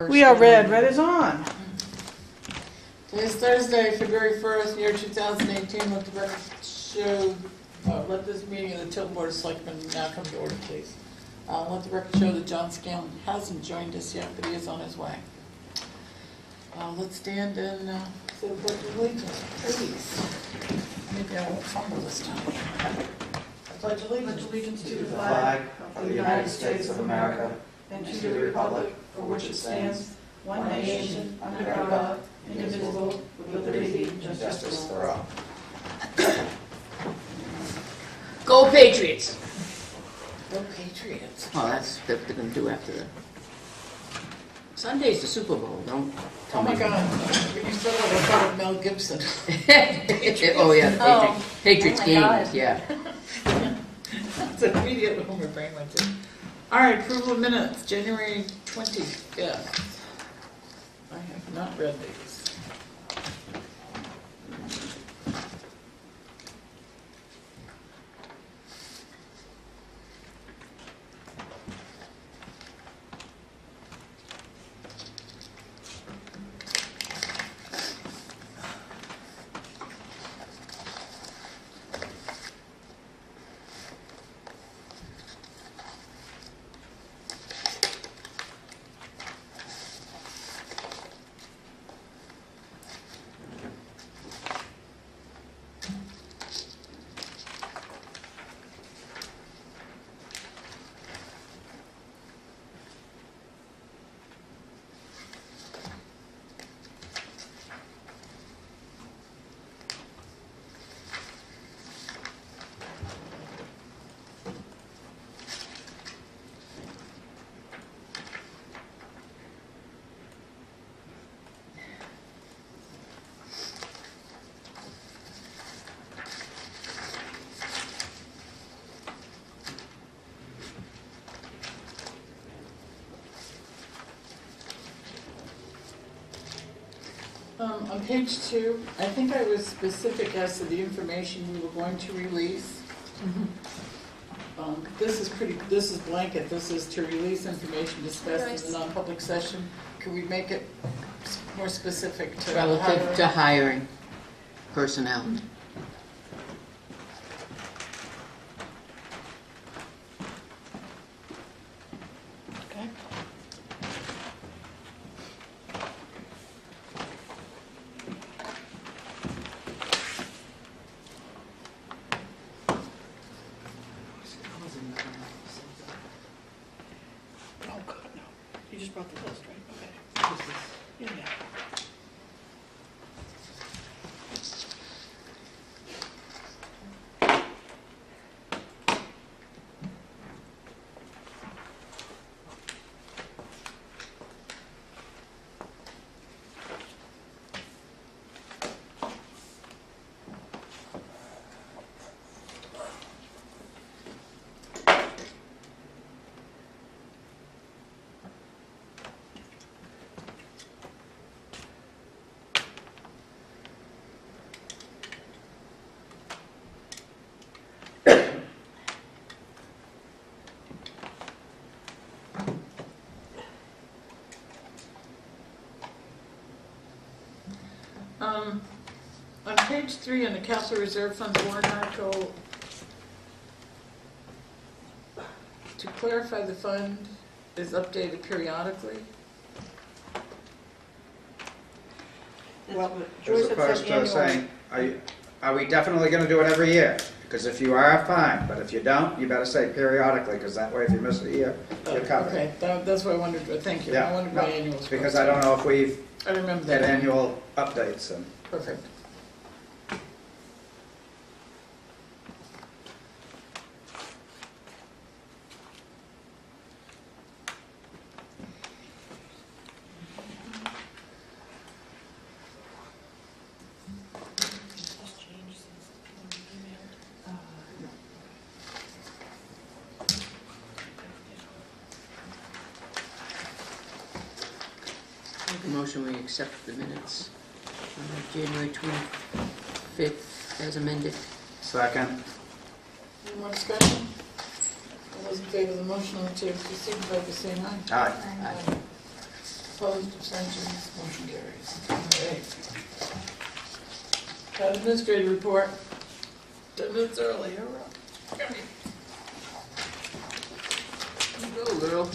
We are red. Red is on. Today's Thursday, February 1st, year 2018. Let the record show, let this meeting of the Tilton Board of Selectmen now come to order, please. Let the record show that John Scanlon hasn't joined us yet, but he is on his way. Let's stand and say the Pledge of Allegiance, please. Maybe I won't fumble this time. I pledge allegiance to the flag of the United States of America and to the republic for which it stands, one nation, under God, indivisible, with liberty and justice for all. Go Patriots! Go Patriots. Oh, that's what they're going to do after the... Sunday's the Super Bowl, don't tell Oh my me. God, when you said that, I thought of Mel Gibson. Oh, yeah, the Patriots Oh my games, God. yeah. That's immediately where my brain went to. All right, approval of minutes, January 25th. I have not read these. On page 2, I think I was specific as to the information we were going to release. This is blanket, this is to release information discussed in the non-public session. Could we make it more specific to Relative to hiring personnel. Okay. Oh, good, no. You just brought the list, right? Okay. Yeah, yeah. On page 3 in the capital reserve fund warrant article, to clarify, the fund is updated periodically. Well, As Joyce had opposed said to annual. saying, are we definitely going to do it every year? Because if you are, fine, but if you don't, you better say periodically, because that way if you miss a year, you're covered. Okay, that's what I wondered, thank you. I Yeah, wondered no, why annuals. because I don't know if we've I remember had that. annual updates. And Perfect. Make a motion, we accept the minutes January 25th as amended. second, Any more discussion? All those in favor of the motion on the table, please signify by saying aye. aye. Aye. Opposed, abstentions, motion carries. All right. Town administrator report. 10 minutes early, hurrah. Come here. You go, girl.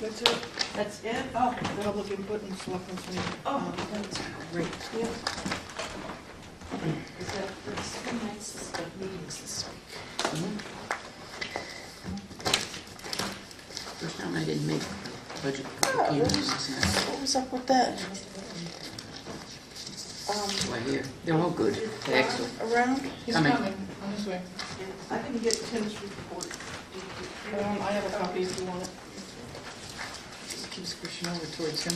That's it? That's it? Oh, public input and selectmen's meeting. Oh, that's great. Yeah. Is that, that's the nicest of meetings this week. First time I didn't make budget public hearings last night. What was up with that? Why here? They're all good. They're excellent. Around? He's Coming. coming, on his way. I can get Tim's report. I have a copy if you want it. Just keep squishing over towards him.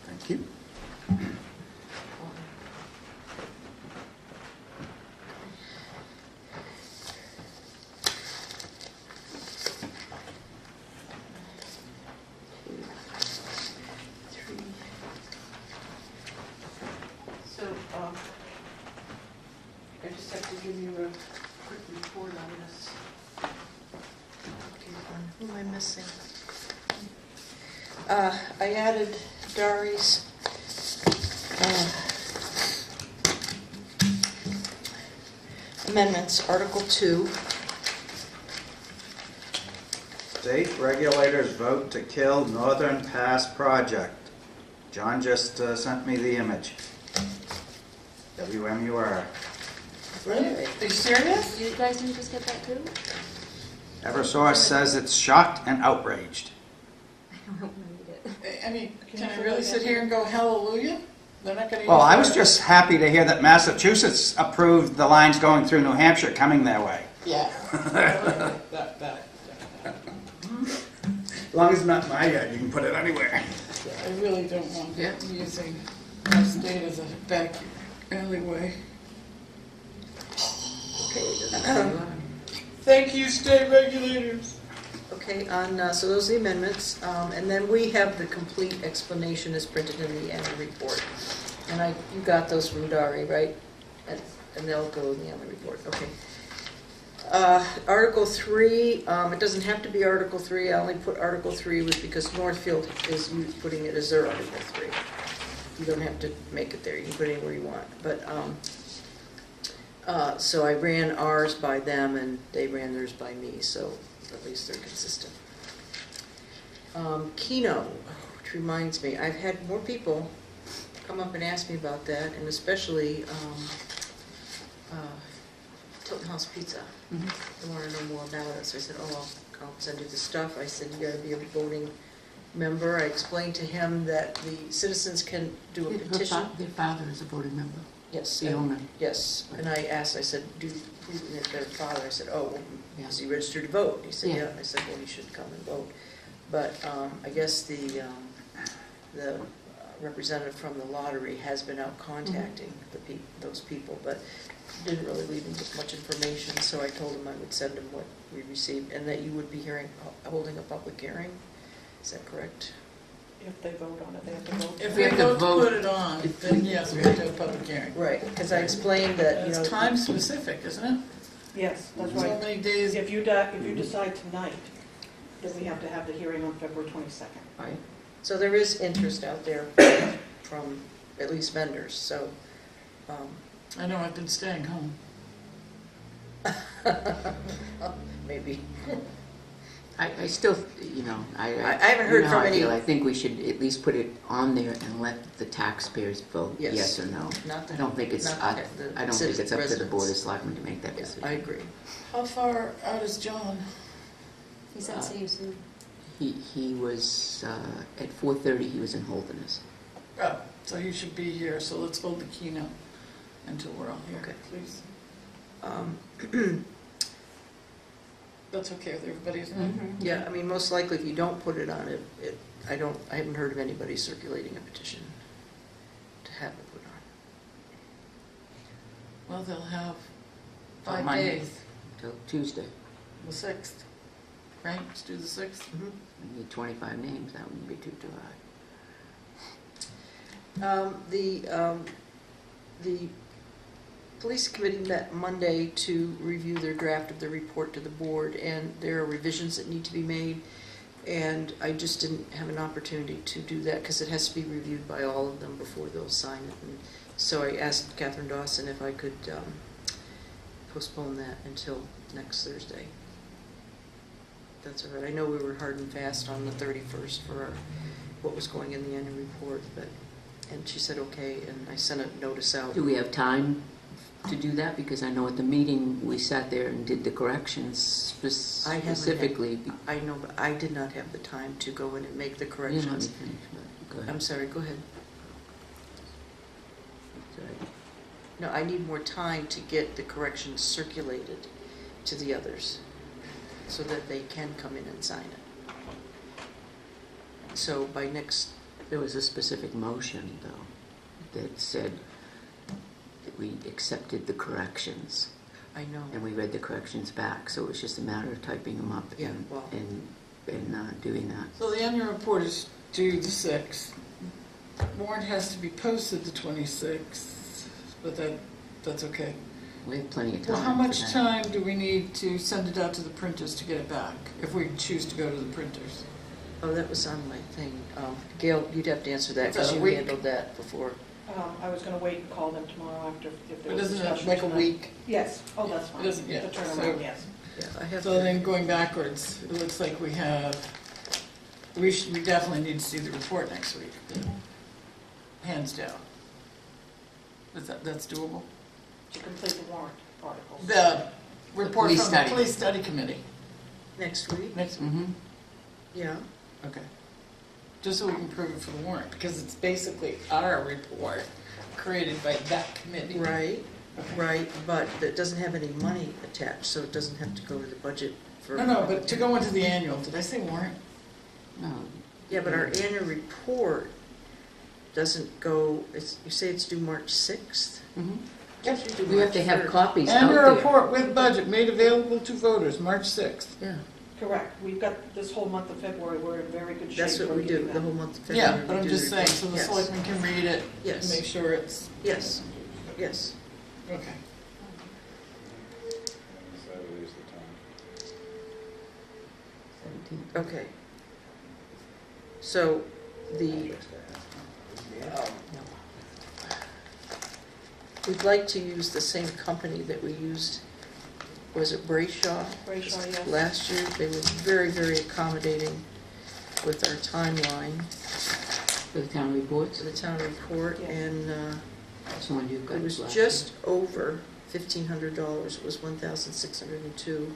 Thank you. So, I just have to give you a quick report on this. Who am I missing? I added Dari's amendments, Article 2. State regulators vote to kill Northern Pass project. John just sent me the image. WMUR. Really? Are you serious? You guys didn't just get that too? Eversource says it's shocked and outraged. I don't read it. I mean, Can can you I put really that sit in? here and go hallelujah? They're not gonna use Well, I was that. just happy to hear that Massachusetts approved the lines going through New Hampshire coming their way. Yeah. That. As long as it's not in my yard, you can put it anywhere. I really don't want Yeah. using our state as a back alleyway. Thank you, state regulators. Okay, so those are the amendments, and then we have the complete explanation as printed in the annual report. And you got those from Dari, right? And they'll go in the annual report, okay. Article 3, it doesn't have to be Article 3, I only put Article 3 was because Northfield is putting it as their Article 3. You don't have to make it there, you can put it anywhere you want, but, so I ran ours by them and they ran theirs by me, so at least they're consistent. Keno, which reminds me, I've had more people come up and ask me about that, and especially Tilton House Pizza. They want to know more about it, so I said, oh, I'll send you the stuff. I said, you gotta be a voting member. I explained to him that the citizens can do a petition. Their father is a voting member, Yes. the owner. Yes, and I asked, I said, do who is their father? I said, oh, well, Yeah. is he registered to vote? He said, Yeah. yeah. I said, well, he should come and vote. But I guess the representative from the lottery has been out contacting those people, but didn't really leave him with much information, so I told him I would send him what we received, and that you would be holding a public hearing. Is that correct? If they vote on it, they have to vote. If We we have to vote to vote. put it on, then yes, we have to have a public hearing. Right, because I explained that, And you know. it's time specific, isn't it? Yes, that's So right. many days. If you decide tonight, then we have to have the hearing on February 22nd. Right. So there is interest out there from at least vendors, so. I know, I've been staying home. Maybe. I still, you know, I haven't heard you know how from I any- feel. I think we should at least put it on there and let the taxpayers vote, Yes. yes or no. Not the- I don't think it's, not I the don't think it's up to the residents. Board of Selectmen to make that Yeah, decision. I agree. How far out is John? He said see you soon. He was, at 4:30, he was in Holderness. Oh, so you should be here, so let's hold the keynote until we're all here, Okay. please. Um, That's okay with everybody, isn't it? Yeah, I mean, most likely if you don't put it on I haven't heard of anybody circulating a petition to have it put on. Well, they'll have On 5 Monday. days, Till Tuesday. the 6th, right? Let's do the 6th. We need 25 names, that wouldn't be too hard. The police committee met Monday to review their draft of the report to the board, and there are revisions that need to be made. And I just didn't have an opportunity to do that because it has to be reviewed by all of them before they'll sign it. And so I asked Catherine Dawson if I could postpone that until next Thursday. That's all right. I know we were hard and fast on the 31st for what was going in the annual report, and she said okay, and I sent a notice out. Do we have time to do that? Because I know at the meeting, we sat there and did the corrections specifically. I know, but I did not have the time to go in and make the You know, corrections. go ahead. I'm sorry, go ahead. Sorry. No, I need more time to get the corrections circulated to the others so that they can come in and sign it. So by next, There was a specific motion, though, that said that we accepted the corrections, I know, and we read the corrections back, so it was just a matter of typing them up Yeah, and, well- and doing that. So the annual report is due the 6th. Warrant has to be posted the 26th, but that's okay. We have plenty of time Well, how for much that. time do we need to send it out to the printers to get it back, if we choose to go to the printers? oh, that was on my thing. Gail, you'd have to answer that because It's a you week. handled that before. I was gonna wait and call them tomorrow after, if there But was isn't it discussion like a tonight. week? Yes, oh, that's fine. It isn't, yeah, The so- turnaround, yes. Yeah, I have. So then going backwards, it looks like we definitely need to see the report next week. Hands down. That's doable? To complete the warrant articles. The report police from the study. police study committee Next week? next week. Mm-hmm. Yeah. Okay. Just so we can prove it for the warrant, because it's basically our report created by that committee. Right, right, but it doesn't have any money attached, so it doesn't have to go to the budget for. No, but to go into the annual, did I say warrant? No, Yeah, but our annual report doesn't go, you say it's due March 6th? mm-hmm. We have to have copies out Annual there. report with budget made available to voters, March 6th. Yeah. Correct, we've got this whole month of February, we're in very good shape. That's what for we do, getting the that. whole month of February. Yeah, but we I'm do just the saying, report. so the Yes. selectmen can read it, and Yes. make sure it's, Yes, yes. okay. Saturday's the time. 17th. Okay. So, we'd like to use the same company that we used, was it Brayshaw? Brayshaw, yes. Last year, they were very, very accommodating with our timeline For the town reports, for the town report, Yes. and that's the one you've got. it was last just over $1,500, it was 1,602.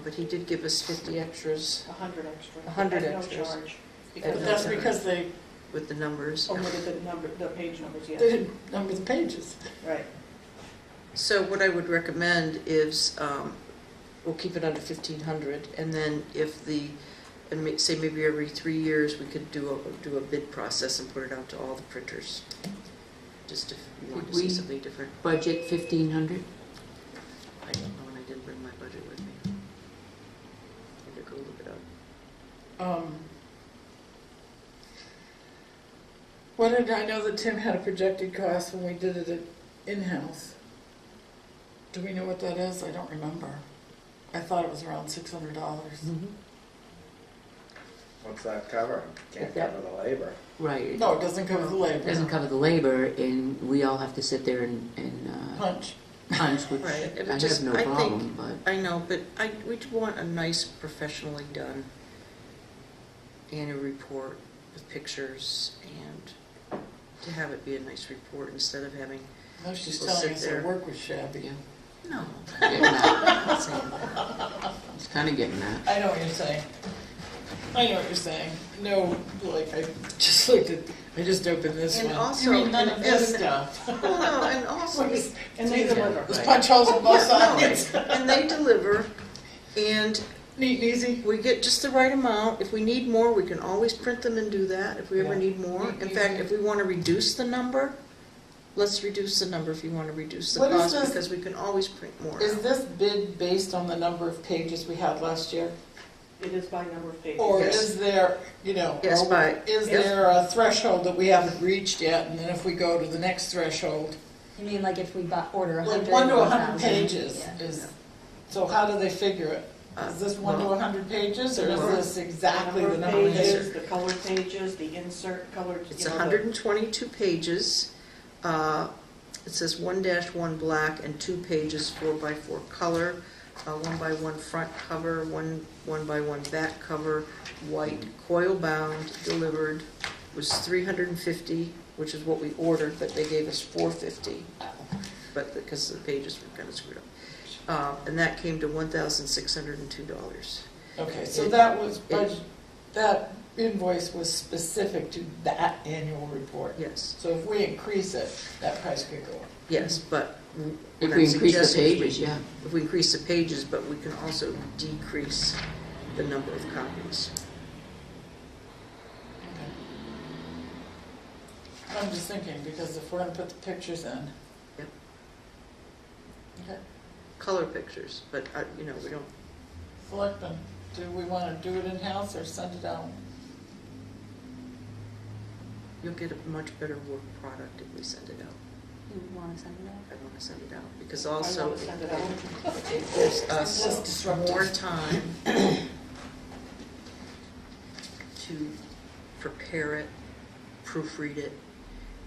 But he did give us 50 extras 100 extra. 100 At no extras. charge. At But Because no that's charge. because they with the numbers. omitted the number, the page numbers, yes. didn't number the pages. Right. So what I would recommend is, we'll keep it under 1,500, and then if say maybe every 3 years, we could do a bid process and put it out to all the printers. Just if you want to Could see we- something different. Budget 1,500? I don't know, and I didn't bring my budget with me. I had to go look it up. What did, I know that Tim had a projected cost when we did it at in-house. Do we know what that is? I don't remember. I thought it was around $600. What's that cover? Can't That- cover the labor. Right. No, it doesn't cover the labor. It doesn't cover the labor, and we all have to sit there and Punch. punch, which Right, it I have just- no I think- problem, but. I know, but we want a nice professionally done annual report with pictures and to have it be a nice report instead of having, No, she's People telling sit us there. our work was shabby. Yeah. no, Getting that. I'm not saying that. It's kind of getting that. I know what you're saying. I know what you're saying. No, like, I just opened this And one. also- You mean none of and- this and- stuff? Well, no, and also, And they deliver. There's punch holes on both Yeah, no, sides. and they deliver, and Neat and easy. we get just the right amount. If we need more, we can always print them and do that, if we ever Yeah. need more. In fact, if we want to reduce the number, let's reduce the number if you want to reduce the What is cost, this? because we can always print more Is out. this bid based on the number of pages we had last year? It is by number of pages. Or Yes. is there, Yes, by- is yes. there a threshold that we haven't reached yet, and then if we go to the next threshold? You mean like if we order 100? Like 1 to 100 1,000? pages Yeah. is, so how do they figure it? Is this 1 to well, 100 pages, or is well, this exactly the of number of pages, pages? the colored pages, the insert colored, It's you know, 122 pages. It says 1-1 black and 2 pages 4x4 color, 1x1 front cover, 1x1 back cover, white, coil bound, delivered, was $350, which is what we ordered, but they gave us $450, but because the pages were kind of screwed up. And that came to $1,602. Okay, so that was budget, that invoice was specific to that annual report. Yes, So if we increase it, that price could go up. yes, but If what we I'm increase the suggesting is pages, yeah. if we increase the pages, but we can also decrease the number of copies. Okay. I'm just thinking, because if we're gonna put the pictures in. Yep. Okay, Color pictures, but, we don't, Selectmen, do we wanna do it in-house or send it out? you'll get a much better work product if we send it out. You want to send it out? I want to send it out, because I also wanna send it out. it gives It's us just disruptive. more time to prepare it, proofread it,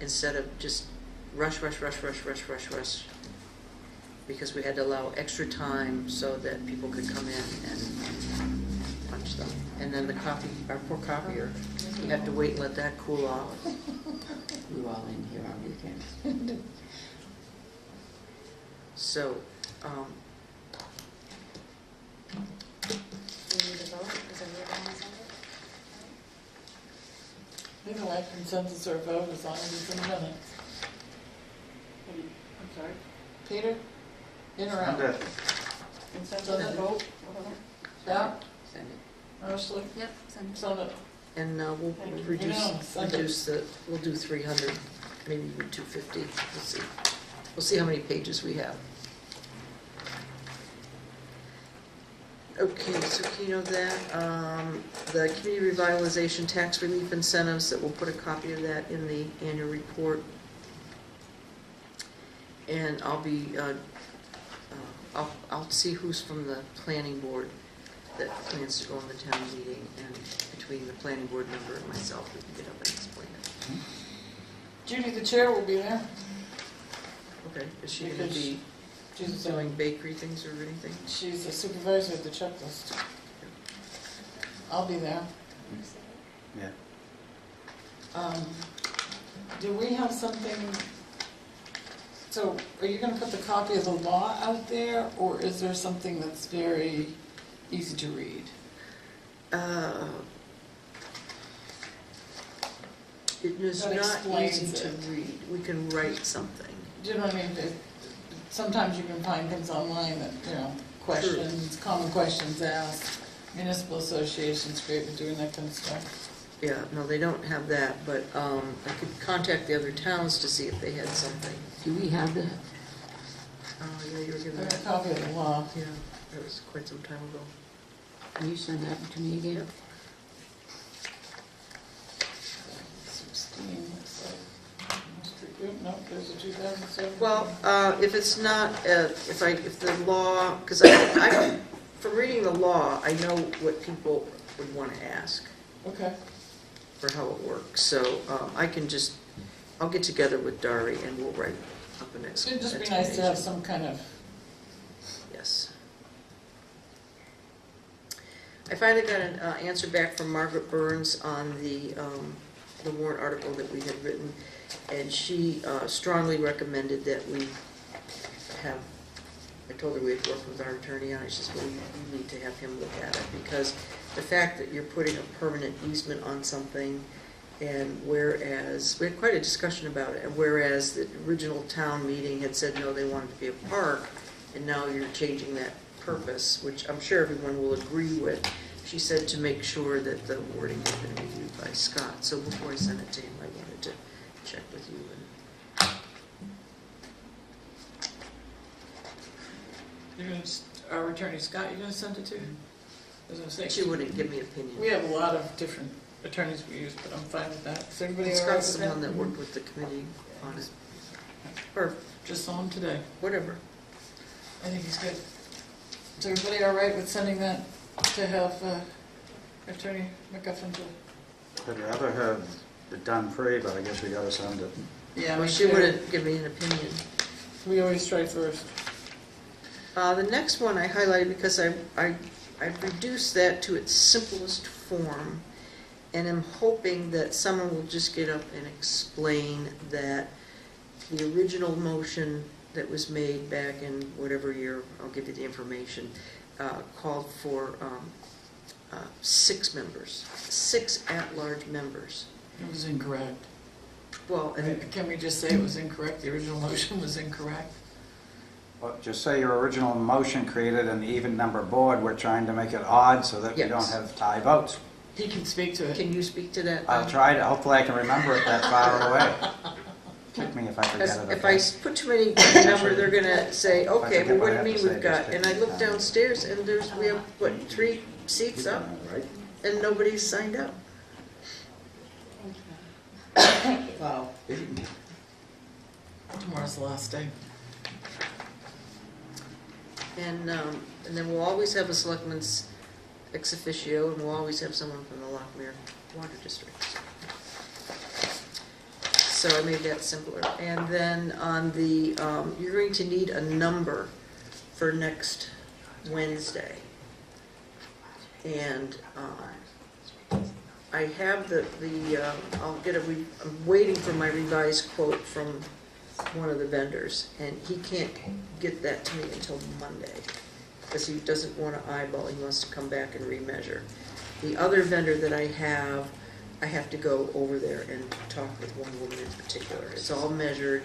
instead of just rush, because we had to allow extra time so that people could come in and punch them. And then our poor copier, you have to wait and let that cool off. We were all in here on weekends. So, Do you need a vote? Is everyone want to send it? Either way, consensus or vote, as long as it's in the minutes. I'm sorry, Peter? In or I'm out? good. consensus Send it. vote, whatever. Yeah, Send it. Ashley? Yep, send it. Send it. and we'll Thank you. we'll do 300, maybe even 250, we'll see. We'll see how many pages we have. Okay, so the community revitalization tax relief incentives, that we'll put a copy of that in the annual report. And I'll see who's from the planning board that plans to go on the town meeting, and between the planning board member and myself, we can get up and explain it. Judy, the chair, will be there. Okay, is she gonna be She's doing bakery things or anything? She's the supervisor of the checklist. I'll be there. Yeah. Do we have something, so are you gonna put the copy of the law out there, or is there something that's very easy to read? It is That not explains easy to it. read. We can write something. Do you know what I mean? Sometimes you can find things online that, questions, common questions asked. Municipal association's great at doing that kind of stuff. Yeah, no, they don't have that, but I could contact the other towns to see if they had something. Do we have that? Oh, yeah, you were I giving have a that. copy of the law. Yeah, that was quite some time ago. Can you send that to me again? Yep. 16, looks like. No, there's a 2007. Well, if it's not, if the law, because from reading the law, I know what people would want to ask Okay. for how it works. So I'll get together with Dari and we'll write up an explanation. It'd just be nice to have some kind of, Yes. I finally got an answer back from Margaret Burns on the warrant article that we had written, and she strongly recommended that we have, I told her we had worked with our attorney on it. She says, well, you need to have him look at it, because the fact that you're putting a permanent easement on something, and whereas, we had quite a discussion about it, and whereas the original town meeting had said, no, they wanted to be a park, and now you're changing that purpose, which I'm sure everyone will agree with. She said to make sure that the wording had been reviewed by Scott. So before I sent it to him, I wanted to check with you. our attorney Scott, you're gonna send it to? I was gonna say, She wouldn't give me opinion. we have a lot of different attorneys we use, but I'm fine with that. Is everybody all right with Scott's that? the one that worked with the committee on it. Or Just saw him today. whatever. I think he's good. Is everybody all right with sending that to have Attorney McGuffin to? I'd rather have it done free, but I guess we gotta send it. Yeah, Well, me she too. wouldn't give me an opinion. We always try first. The next one I highlighted because I've reduced that to its simplest form, and I'm hoping that someone will just get up and explain that the original motion that was made back in whatever year, I'll give you the information, called for 6 members, 6 at-large members. It was incorrect. Well, and Can we just say it was incorrect? The original motion was incorrect? Well, just say your original motion created an even number board. We're trying to make it odd so that we don't Yes. have tie votes. He can speak to it. can you speak to that? I'll try to, hopefully I can remember it that far away. Kick me if I forget Because it. if I put too many number, they're gonna say, okay, well, what do you mean we've got? And I look downstairs and we have, what, 3 seats up Right? and nobody's signed up. Wow. Tomorrow's the last day. And then we'll always have a selectman's ex officio, and we'll always have someone from the Lockmere Water District. So I made that simpler. And then on the, you're going to need a number for next Wednesday. And I have I'm waiting for my revised quote from one of the vendors, and he can't get that to me until Monday, because he doesn't want to eyeball, he wants to come back and remeasure. The other vendor that I have to go over there and talk with one woman in particular. It's all measured,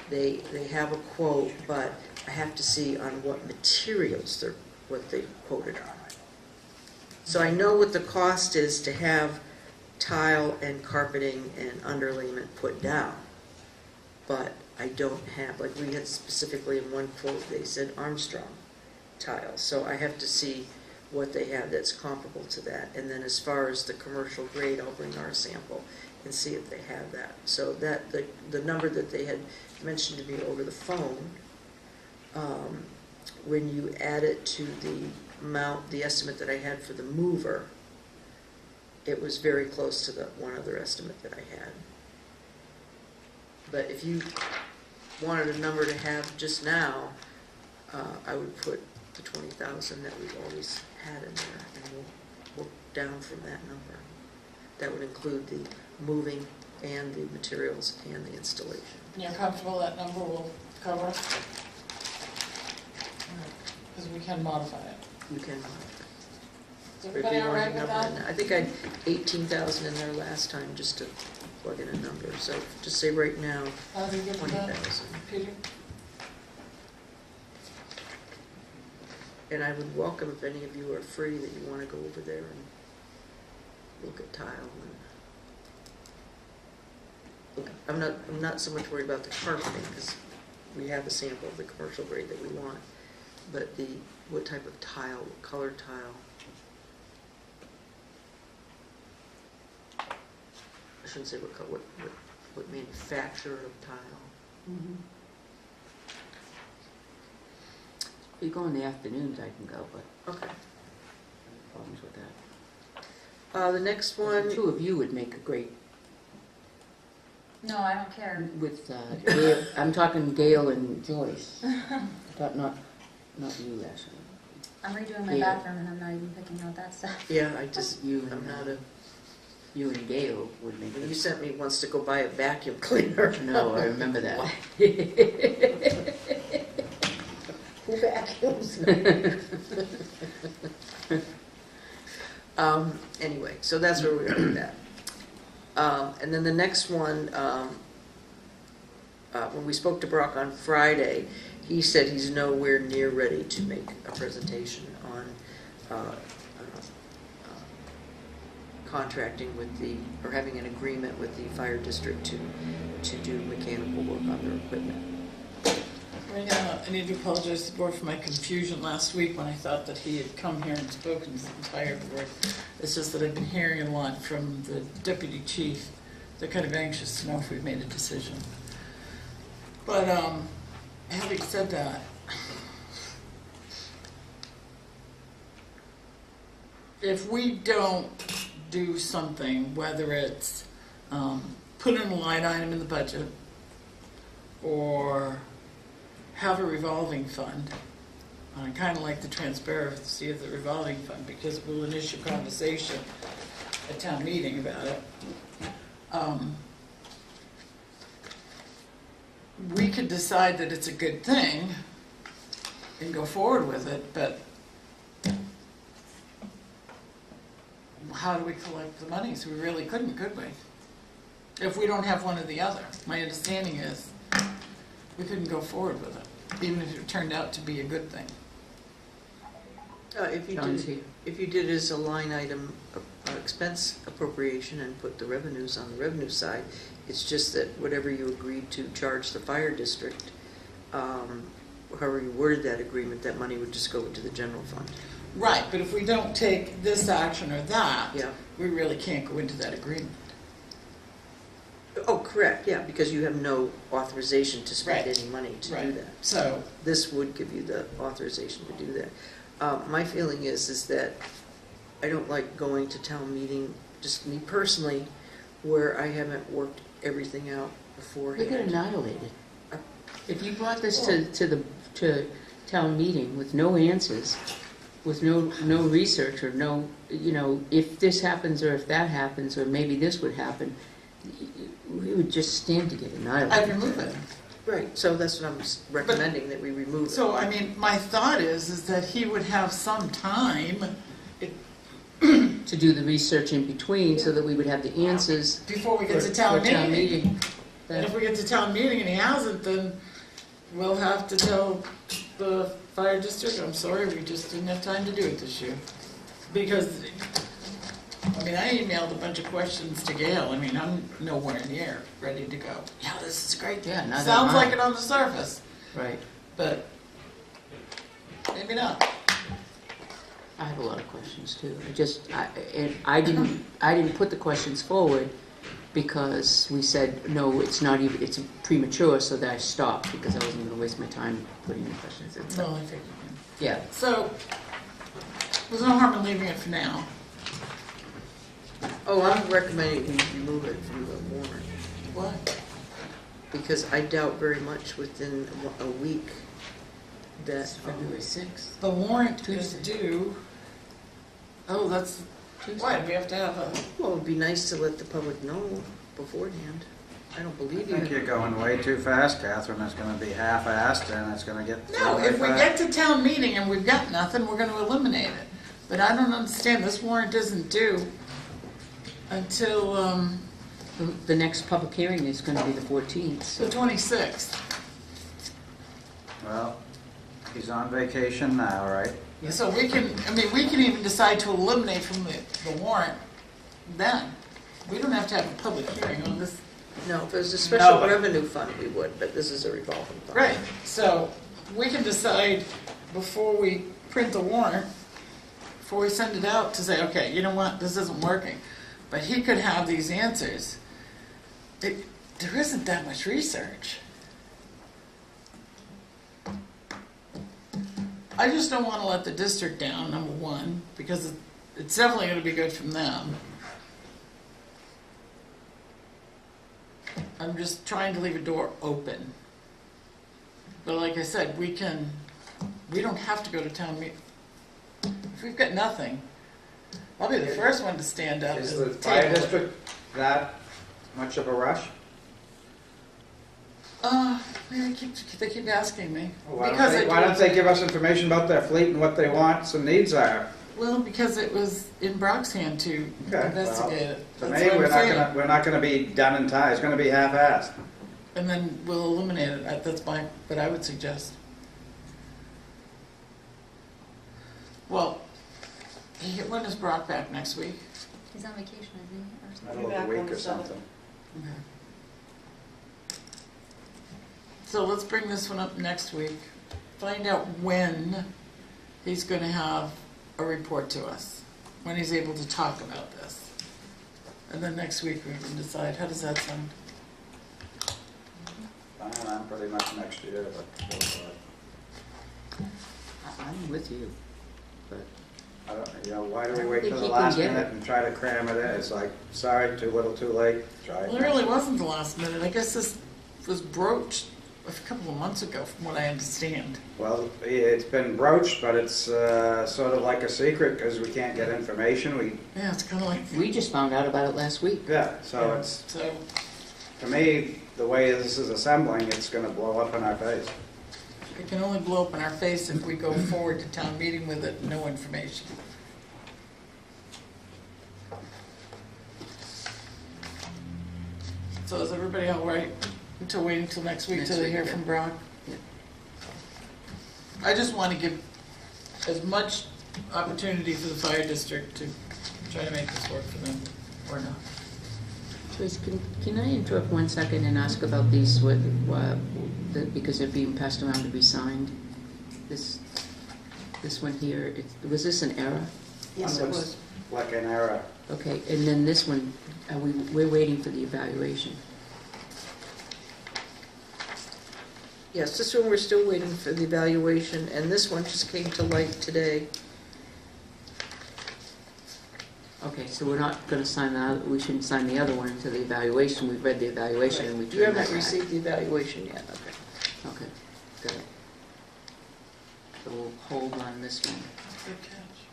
they have a quote, but I have to see on what materials what they quoted on. So I know what the cost is to have tile and carpeting and underlayment put down, but I don't have, like we had specifically in one quote, they said Armstrong tile, so I have to see what they have that's comparable to that. And then as far as the commercial grade, I'll bring our sample and see if they have that. So that, the number that they had mentioned to me over the phone, when you add it to the amount, the estimate that I had for the mover, it was very close to the one other estimate that I had. But if you wanted a number to have just now, I would put the 20,000 that we've always had in there, and we'll work down from that number. That would include the moving and the materials and the installation. And you're comfortable that number will cover it? Because we can modify it. You can. Is everybody all right with that? I think I had 18,000 in there last time just to plug in a number. So just say right now, Are you good with that, 20,000. Peter? And I would welcome if any of you are free that you want to go over there and look at tile. And look, I'm not so much worried about the carpeting because we have a sample of the commercial grade that we want, but what type of tile, what colored tile. I shouldn't say what color, what manufacturer of tile. If you go in the afternoons, I can go, but Okay. problems with that. The next The one, two of you would make a great, No, I don't care. with, Gail, I'm talking Gail and Joyce. Not you, Ashley. I'm redoing my Yeah. bathroom and I'm not even picking out that stuff. yeah, I just, You I'm and, not a, you and Gail would make you it. sent me once to go buy a vacuum cleaner. No, I remember that. Who vacuums? Anyway, so that's where we are with that. And then the next one, when we spoke to Brock on Friday, he said he's nowhere near ready to make a presentation on contracting with or having an agreement with the fire district to do mechanical work on their equipment. I need to apologize to the board for my confusion last week when I thought that he had come here and spoken to the entire board. It's just that I've been hearing a lot from the deputy chief. They're kind of anxious to know if we've made a decision. But having said that, if we don't do something, whether it's put in a line item in the budget or have a revolving fund, I kind of like the transparency of the revolving fund because it will initiate conversation at town meeting about it. We could decide that it's a good thing and go forward with it, but how do we collect the monies? We really couldn't, could we? If we don't have one or the other. My understanding is we couldn't go forward with it, even if it turned out to be a good thing. John's here. If you did as a line item expense appropriation and put the revenues on the revenue side, it's just that whatever you agreed to charge the fire district, however you worded that agreement, that money would just go into the general fund. Right, but if we don't take this action or that, Yeah. we really can't go into that agreement. Oh, correct, yeah, because you have no authorization to spend Right. any money to do Right. that. So, This would give you the authorization to do that. My feeling is that I don't like going to town meeting, just me personally, where I haven't worked everything out We get beforehand. annihilated. If you brought this to town meeting with no answers, with no research or no, if this happens or if that happens or maybe this would happen, we would just stand to get I'd annihilated. remove it. Right, so that's what I'm recommending, that we remove it. So, I mean, my thought is that he would have some time To do the research in between so that we would have the answers before we for get to town meeting. meeting. And if we get to town meeting and he hasn't, then we'll have to tell the fire district, I'm sorry, we just didn't have time to do it this year. Because, I mean, I emailed a bunch of questions to Gail, I mean, I'm nowhere near ready to go. Yeah, this is great. Yeah, neither Sounds am I. like it on the surface, Right. but maybe not. I have a lot of questions too. I didn't put the questions forward because we said, no, it's not even, it's premature, so that I stopped because I wasn't gonna waste my time putting the questions in. Well, I figured. Yeah. So, there's no harm in leaving it for now. Oh, I'm recommending we remove it from the warrant, What? because I doubt very much within a week that. It's February 6th. The warrant is Tuesday. due. Oh, that's, why, we have to have a, Well, it'd be nice to let the public know beforehand. I don't I believe think you. you're going way too fast, Catherine. It's gonna be half-assed and it's gonna get. no, if we get to town meeting and we've got nothing, we're gonna eliminate it. But I don't understand, this warrant isn't due until, The next public hearing is gonna be the 14th, the so 26th. Well, he's on vacation now, right? So we can, I mean, we can even decide to eliminate from the warrant then. We don't have to have a public hearing on this. No, if it was a special but- revenue fund, we would, but this is a revolving fund. Right, so we can decide before we print the warrant, before we send it out, to say, okay, you know what, this isn't working. But he could have these answers. There isn't that much research. I just don't want to let the district down, number one, because it's definitely going to be good from them. I'm just trying to leave a door open. But like I said, we don't have to go to town meeting. If we've got nothing, I'll be the first one to stand up Is and the fire table it. district that much of a rush? They keep asking me. Why Because don't it- they give us information about their fleet and what they want and needs are? Well, because it was in Brock's hand to Okay, investigate it. To That's me, what I'm saying. we're not gonna be done in time. It's gonna be half-assed. And then we'll eliminate it. That's what I would suggest. Well, when is Brock back next week? He's on vacation, isn't he, or something? Middle of back the on week the or something. Okay. So let's bring this one up next week. Find out when he's going to have a report to us, when he's able to talk about this. And then next week we can decide, how does that sound? Fine, I'm pretty much next year, but. I'm with you. But I don't, you know, why do we I wait think till the he can last get minute it. and try to cram it in? It's like, sorry, too little, too late, try Well, it. it really wasn't the last minute. I guess this was broached a couple of months ago, from what I understand. Well, it's been broached, but it's sort of like a secret because we can't get information. Yeah, it's kind of like, We just found out about it last week. Yeah, so it's, so, to me, the way this is assembling, it's gonna blow up in our face. it can only blow up in our face if we go forward to town meeting with it, no information. So is everybody all right until waiting till next week Next till they week, hear yeah. from Brock? Yeah. I just want to give as much opportunity for the fire district to try to make this work for them, or not. Joyce, can I interrupt 1 second and ask about these, because they're being passed around to be signed? This one here, was this an error? Yes, it was. Like an error. Okay, and then this one, we're waiting for the evaluation. Yes, this one, we're still waiting for the evaluation, and this one just came to light today. Okay, so we're not gonna sign that, we shouldn't sign the other one until the evaluation, we've read the evaluation and we You turn that haven't back. received the evaluation yet, okay. Okay, got it. So we'll hold on this one, Good catch.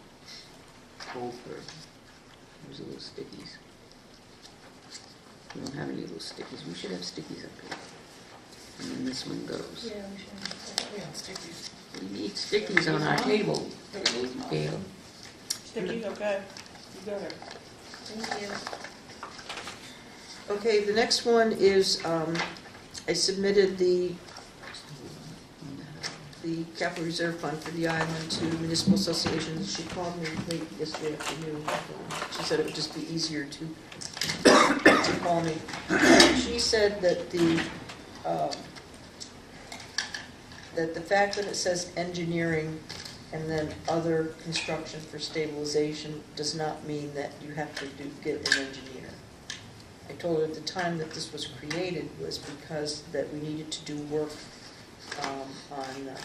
hold for, there's a little stickies. We don't have any little stickies, we should have stickies up here. And then this one goes. Yeah, we should. Yeah, stickies. We need stickies on our table. Gail. Sticky, okay. You got it. Thank you. Okay, the next one is, I submitted the capital reserve fund for the island to municipal associations. She called me late yesterday afternoon. She said it would just be easier to call me. She said that the fact that it says engineering and then other construction for stabilization does not mean that you have to get an engineer. I told her at the time that this was created was because that we needed to do work on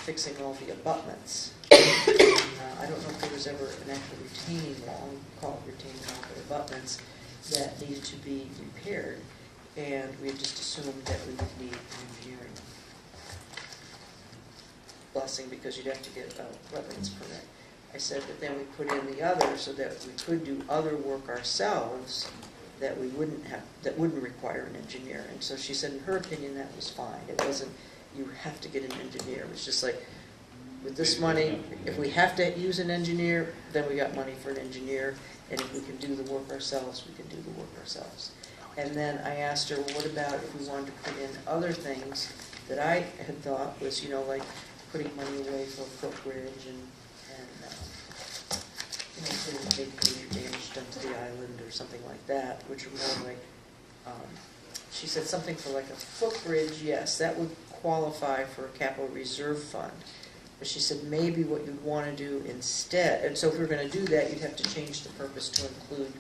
fixing all the abutments. I don't know if there was ever an actual retaining wall, we call it retaining wall, but abutments that needed to be repaired, and we had just assumed that we would need engineering blessing because you'd have to get a wetlands permit. I said, but then we put in the other so that we could do other work ourselves that we wouldn't have, that wouldn't require an engineer. And so she said, in her opinion, that was fine. It wasn't, you have to get an engineer. It was just like, with this money, if we have to use an engineer, then we got money for an engineer. And if we can do the work ourselves, we can do the work ourselves. And then I asked her, well, what about if we wanted to put in other things that I had thought was, like putting money away for a footbridge and for maybe major damage done to the island or something like that, which are more like, she said something for like a footbridge, yes, that would qualify for a capital reserve fund. But she said maybe what you'd want to do instead, and so if we were going to do that, you'd have to change the purpose to include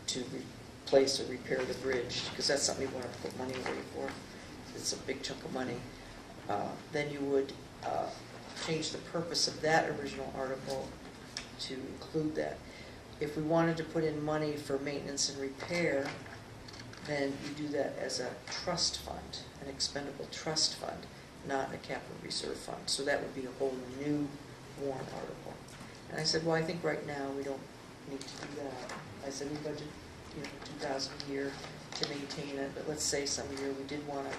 to replace or repair the bridge, because that's something you want to put money away for. It's a big chunk of money. Then you would change the purpose of that original article to include that. If we wanted to put in money for maintenance and repair, then you do that as a trust fund, an expendable trust fund, not a capital reserve fund. So that would be a whole new warrant article. And I said, well, I think right now we don't need to do that. I said we budget, $2,000 a year to maintain it, but let's say some year we did want to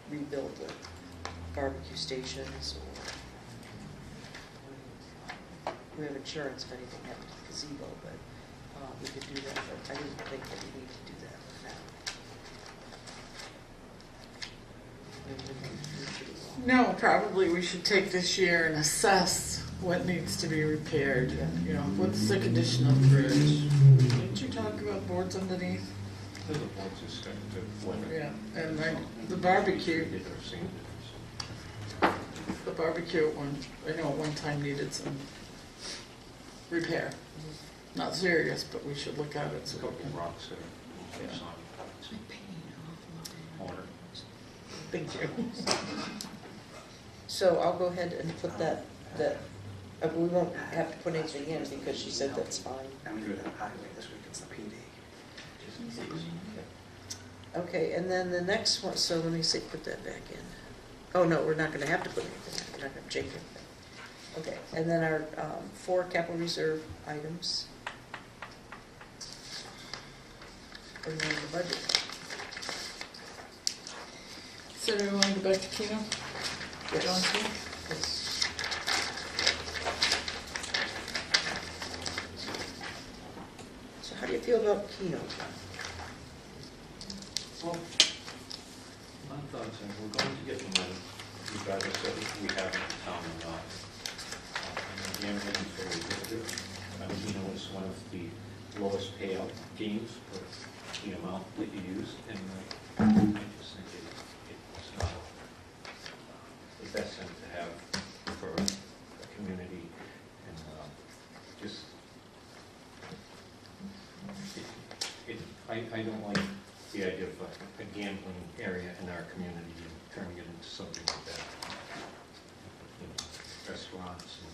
rebuild the barbecue stations, or we have insurance if anything happened to the gazebo, but we could do that, but I didn't think that we need to do that now. No, probably we should take this year and assess what needs to be repaired. What's the condition of the bridge? Didn't you talk about boards underneath? There's a board system to limit. Yeah, and the barbecue one, I know at one time needed some repair. Not serious, but we should look at it. It's a So couple we can- rocks that are Yeah. water. Thank you. So I'll go ahead and put that We won't have to put anything in because she said that's fine. I'm doing the highway this week, it's the PD. Okay, and then the next one, so let me see, put that back in. Oh, no, we're not gonna have to put anything in, we're not gonna change anything. Okay, and then our 4 capital reserve items. And then the budget. So do we want to go back to Keno? John Keno? Yes. So how do you feel about Keno? Well, my thoughts are, we're going to get the money, regardless of if we have it in town or not. And gambling is very addictive. You know, it's one of the lowest payout games for the amount that you use, and I just think it's not the best thing to have for a community, and just, I don't like the idea of a gambling area in our community and turning it into something like that. You know, restaurants and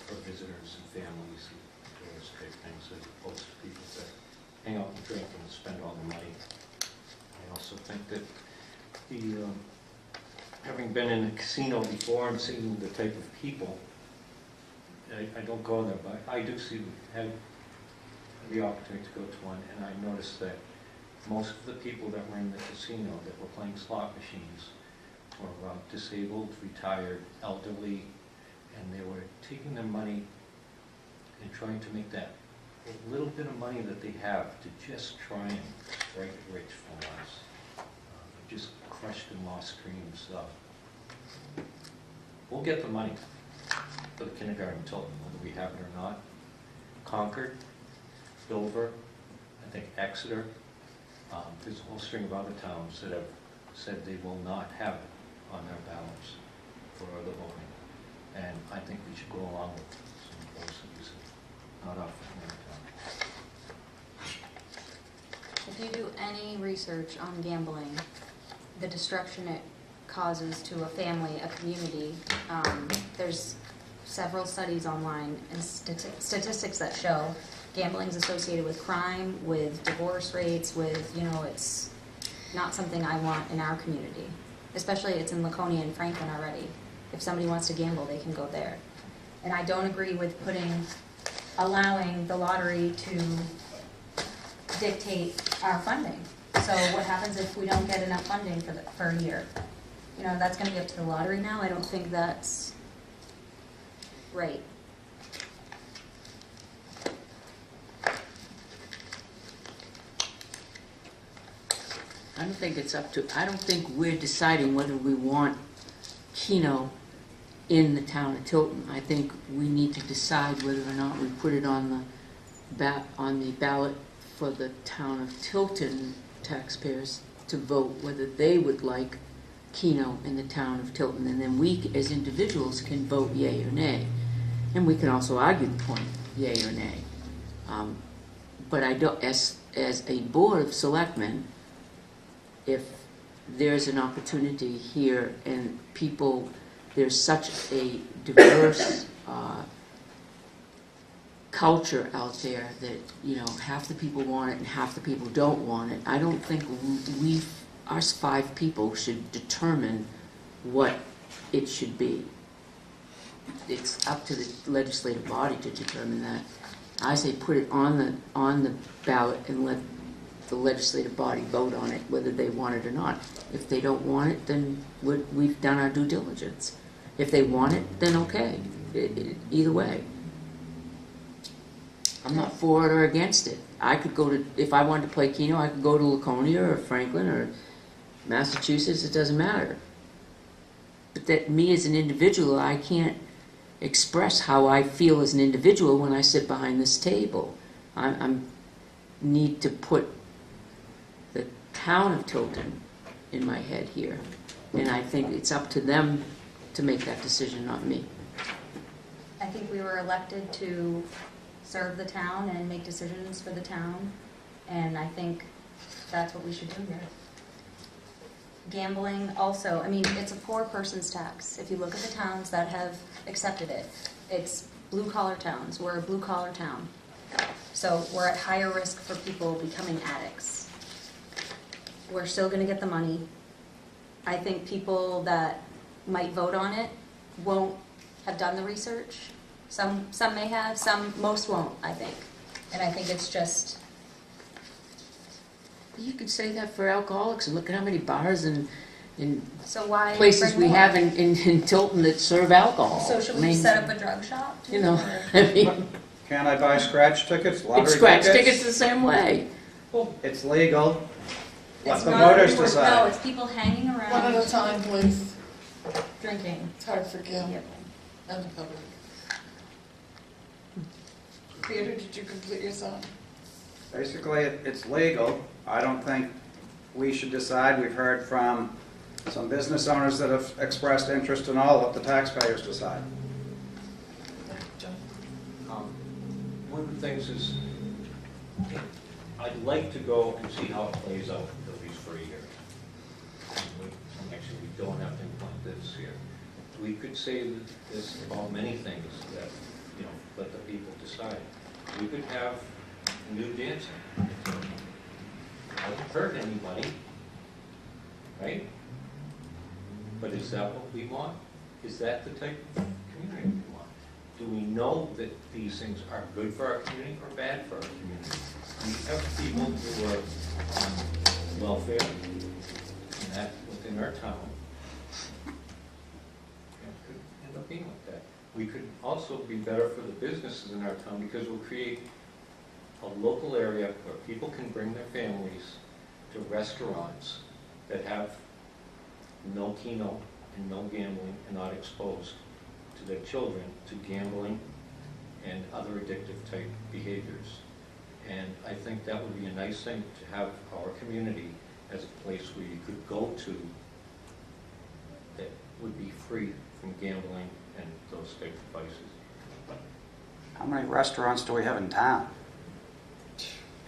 for visitors and families and those type things, as opposed to people that hang out and drink and spend all the money. I also think that having been in a casino before and seeing the type of people, I don't go there, but I do have the opportunity to go to one, and I noticed that most of the people that were in the casino that were playing slot machines were disabled, retired, elderly, and they were taking their money and trying to make that little bit of money that they have to just try and strike it rich for once. Just crushed and lost dreams. We'll get the money for the kindergarten in Tilton, whether we have it or not. Concord, Dover, I think Exeter. There's a whole string of other towns that have said they will not have it on their ballots for the voting. And I think we should go along with some of those cities, not off the If you do any research on gambling, the destruction it causes to a family, a community, there's several studies online and statistics that show gambling's associated with crime, with divorce rates, with, it's not something I want in our community. Especially it's in Laconia and Franklin already. If somebody wants to gamble, they can go there. And I don't agree with allowing the lottery to dictate our funding. So what happens if we don't get enough funding for a year? That's gonna be up to the lottery now. I don't think that's right. I don't think it's up to, I don't think we're deciding whether we want Keno in the town of Tilton. I think we need to decide whether or not we put it on the ballot for the town of Tilton taxpayers to vote whether they would like Keno in the town of Tilton. And then we, as individuals, can vote yea or nay. And we can also argue the point, yea or nay. But I don't, as a board of selectmen, if there's an opportunity here and people, there's such a diverse culture out there that, half the people want it and half the people don't want it. I don't think us 5 people should determine what it should be. It's up to the legislative body to determine that. I say put it on the ballot and let the legislative body vote on it, whether they want it or not. If they don't want it, then we've done our due diligence. If they want it, then okay. Either way. I'm not for it or against it. I could go to, if I wanted to play Keno, I could go to Laconia or Franklin or Massachusetts, it doesn't matter. But that me as an individual, I can't express how I feel as an individual when I sit behind this table. I need to put the town of Tilton in my head here. And I think it's up to them to make that decision, not me. I think we were elected to serve the town and make decisions for the town, and I think that's what we should do here. Gambling also, I mean, it's a poor person's tax. If you look at the towns that have accepted it, it's blue collar towns. We're a blue collar town. So we're at higher risk for people becoming addicts. We're still gonna get the money. I think people that might vote on it won't have done the research. Some may have, most won't, I think. And I think it's just, You could say that for alcoholics, and look at how many bars and so why places bring we more? have in Tilton that serve alcohol. So should I we mean, set up a drug shop? too, You know, or- I mean, Can I buy scratch tickets, lottery it's tickets? scratch tickets the same way. It's legal. Let It's the not- voters No, decide. it's people hanging One at a around time, please. drinking. It's hard for Gil Yep. and the public. Peter, did you complete your thought? Basically, it's legal. I don't think we should decide. We've heard from some business owners that have expressed interest in all. Let the taxpayers decide. John? One of the things is, I'd like to go and see how it plays out at least for a year. Actually, we don't have to implement this here. We could say this about many things that, let the people decide. We could have new dancing. Doesn't hurt anybody, right? But is that what we want? Is that the type of community we want? Do we know that these things are good for our community or bad for our community? We have people who are on welfare, and that within our town. It could end up being like that. We could also be better for the businesses in our town because we'll create a local area where people can bring their families to restaurants that have no keno and no gambling and not exposed to their children to gambling and other addictive type behaviors. And I think that would be a nice thing to have our community as a place where you could go to that would be free from gambling and those type of vices. How many restaurants do we have in town?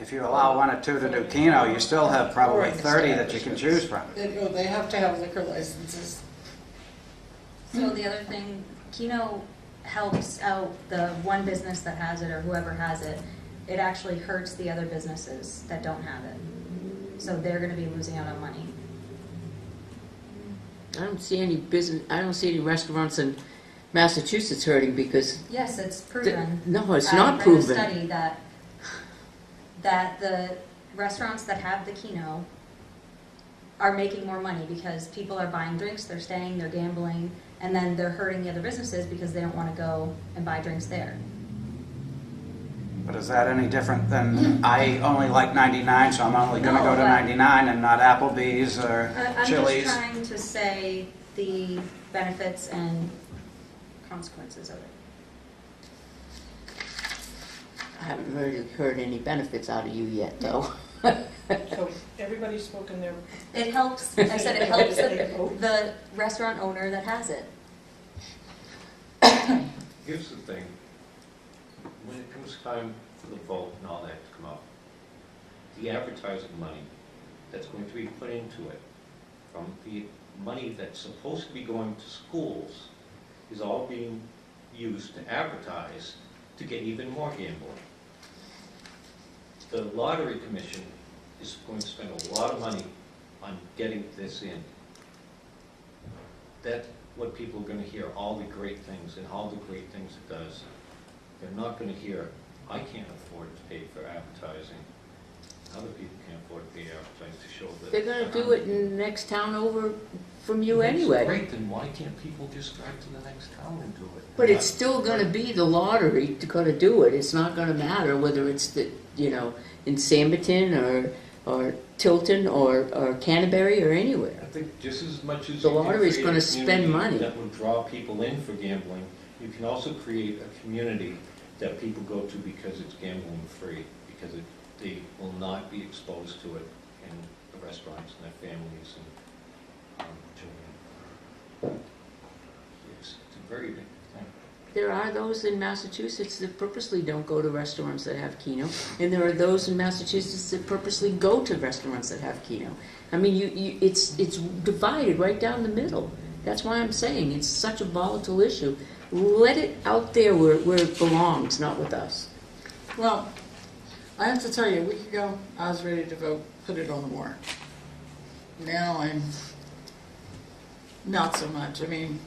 If you allow one or two to do Keno, you still have probably 30 that you can choose from. They have to have liquor licenses. So the other thing, Keno helps out the one business that has it or whoever has it. It actually hurts the other businesses that don't have it. So they're gonna be losing out on money. I don't see any business. I don't see any restaurants in Massachusetts hurting because Yes, it's proven. no, it's I not read proven. a study that the restaurants that have the Keno are making more money because people are buying drinks, they're staying, they're gambling, and then they're hurting the other businesses because they don't want to go and buy drinks there. But is that any different than, I only like 99, so I'm only going to No, go to but- 99 and not Applebee's or I'm Chili's? just trying to say the benefits and consequences of it. I haven't really heard any benefits out of you yet, though. So everybody's spoken their, It helps, I said it helps the restaurant owner that has it. Here's the thing, when it comes time for the vote and all that to come out, the advertising money that's going to be put into it from the money that's supposed to be going to schools is all being used to advertise to get even more gambling. The Lottery Commission is going to spend a lot of money on getting this in. That's what people are going to hear, all the great things and all the great things it does. They're not going to hear, I can't afford to pay for advertising. Other people can't afford to pay advertising to show that. They're going to do it in the next town over from you That's anyway. Great, then why can't people just drive to the next town and do it? But it's still going to be the lottery to go to do it. It's not going to matter whether it's the in Samberton or Tilton or Canterbury or anywhere. I think just as much as The you can lottery's create gonna a spend community money. that will draw people in for gambling, you can also create a community that people go to because it's gambling free, because they will not be exposed to it in the restaurants and their families and children. It's a very big thing. There are those in Massachusetts that purposely don't go to restaurants that have Keno, and there are those in Massachusetts that purposely go to restaurants that have Keno. I mean, it's divided right down the middle. That's why I'm saying it's such a volatile issue. Let it out there where it belongs, not with us. Well, I have to tell you, a week ago, I was ready to vote, put it on the warrant. Now I'm not so much. I mean,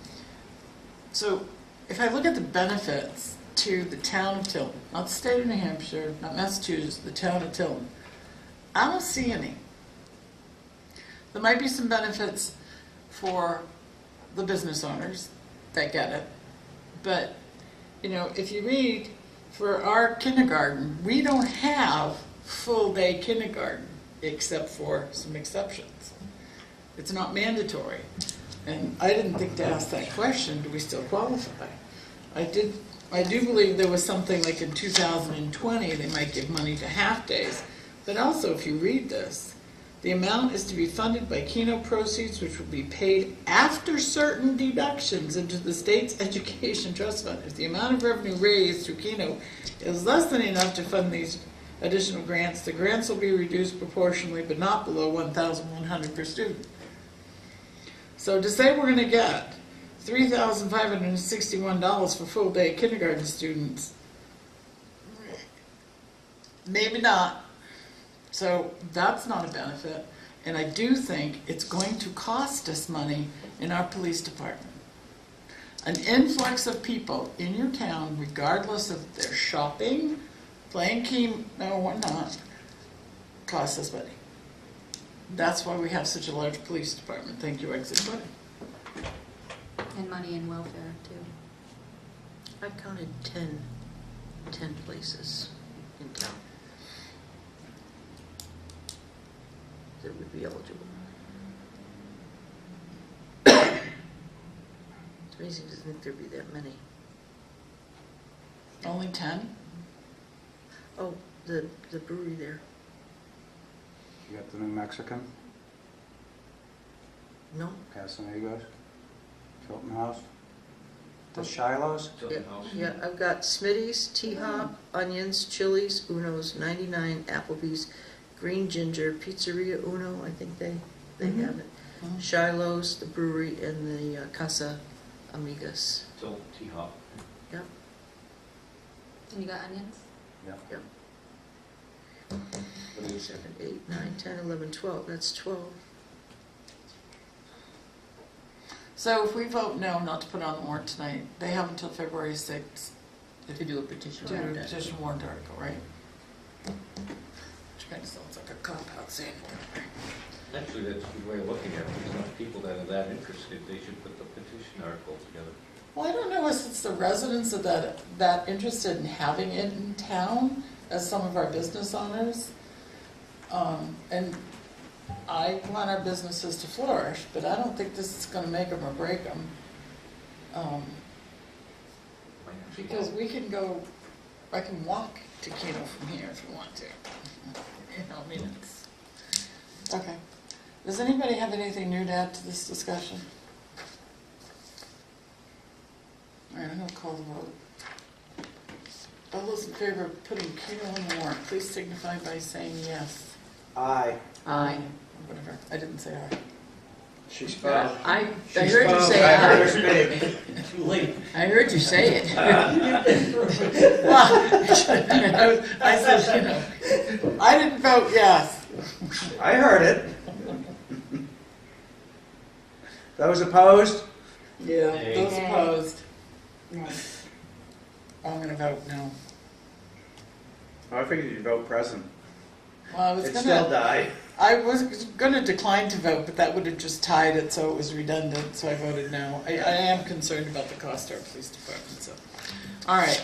so if I look at the benefits to the town of Tilton, not the state of New Hampshire, not Massachusetts, the town of Tilton, I don't see any. There might be some benefits for the business owners that get it, but, you know, if you read, for our kindergarten, we don't have full-day kindergarten, except for some exceptions. It's not mandatory. And I didn't think to ask that question, do we still qualify? I do believe there was something like in 2020, they might give money to half-days. But also, if you read this, the amount is to be funded by Keno proceeds, which will be paid after certain deductions into the state's education trust fund. If the amount of revenue raised through Keno is less than enough to fund these additional grants, the grants will be reduced proportionally, but not below $1,100 per student. So to say we're going to get $3,561 for full-day kindergarten students, maybe not. So that's not a benefit, and I do think it's going to cost us money in our police department. An influx of people in your town, regardless of their shopping, playing Keno or not, costs us money. That's why we have such a large police department. Thank you, Exit 20. And money in welfare, too. I counted 10 places in town that would be eligible. It's amazing to think there'd be that many. Only 10? Oh, the brewery there. You got the New Mexican, No? Casamigos, Tilton House, the Shiloh's. Tilton House. Yeah, I've got Smitty's, T-Hop, Onions, Chili's, Uno's, 99, Applebee's, Green Ginger, Pizzeria Uno, I think they have it. Shiloh's, the brewery, and the Casa Amigas. Tilton T-Hop. Yep. And you got onions? Yeah. Yep. What is 7, 8, 9, 10, 11, 12. That's 12. So if we vote no, not to put on the warrant tonight, they have until February 6th To do a petition. to on do a that. petition warrant article, right? Which kind of sounds like a cop-out saying it. Actually, that's a good way of looking at it. There's enough people that are that interested, they should put the petition article together. Well, I don't know if it's the residents of that interested in having it in town as some of our business owners. And I want our businesses to flourish, but I don't think this is going to make them or break them. Because we can go, I can walk to Keno from here if you want to. You know, I mean, it's, okay. Does anybody have anything new to add to this discussion? All right, I'm going to call the vote. All those in favor of putting Keno on the warrant, please signify by saying yes. Aye. Aye. Whatever, I didn't say aye. She spoke. I She heard you spoke. say I heard her aye. speak. Too late. I heard you say it. Well, I said, you know, I didn't vote yes. I heard it. Those opposed? Yeah, Nay. those Nay. opposed. I'm gonna vote no. Oh, I figured you'd vote present. Well, I was It still gonna, died. I was gonna decline to vote, but that would have just tied it, so it was redundant, so I voted no. I am concerned about the cost to our police department, so. All right,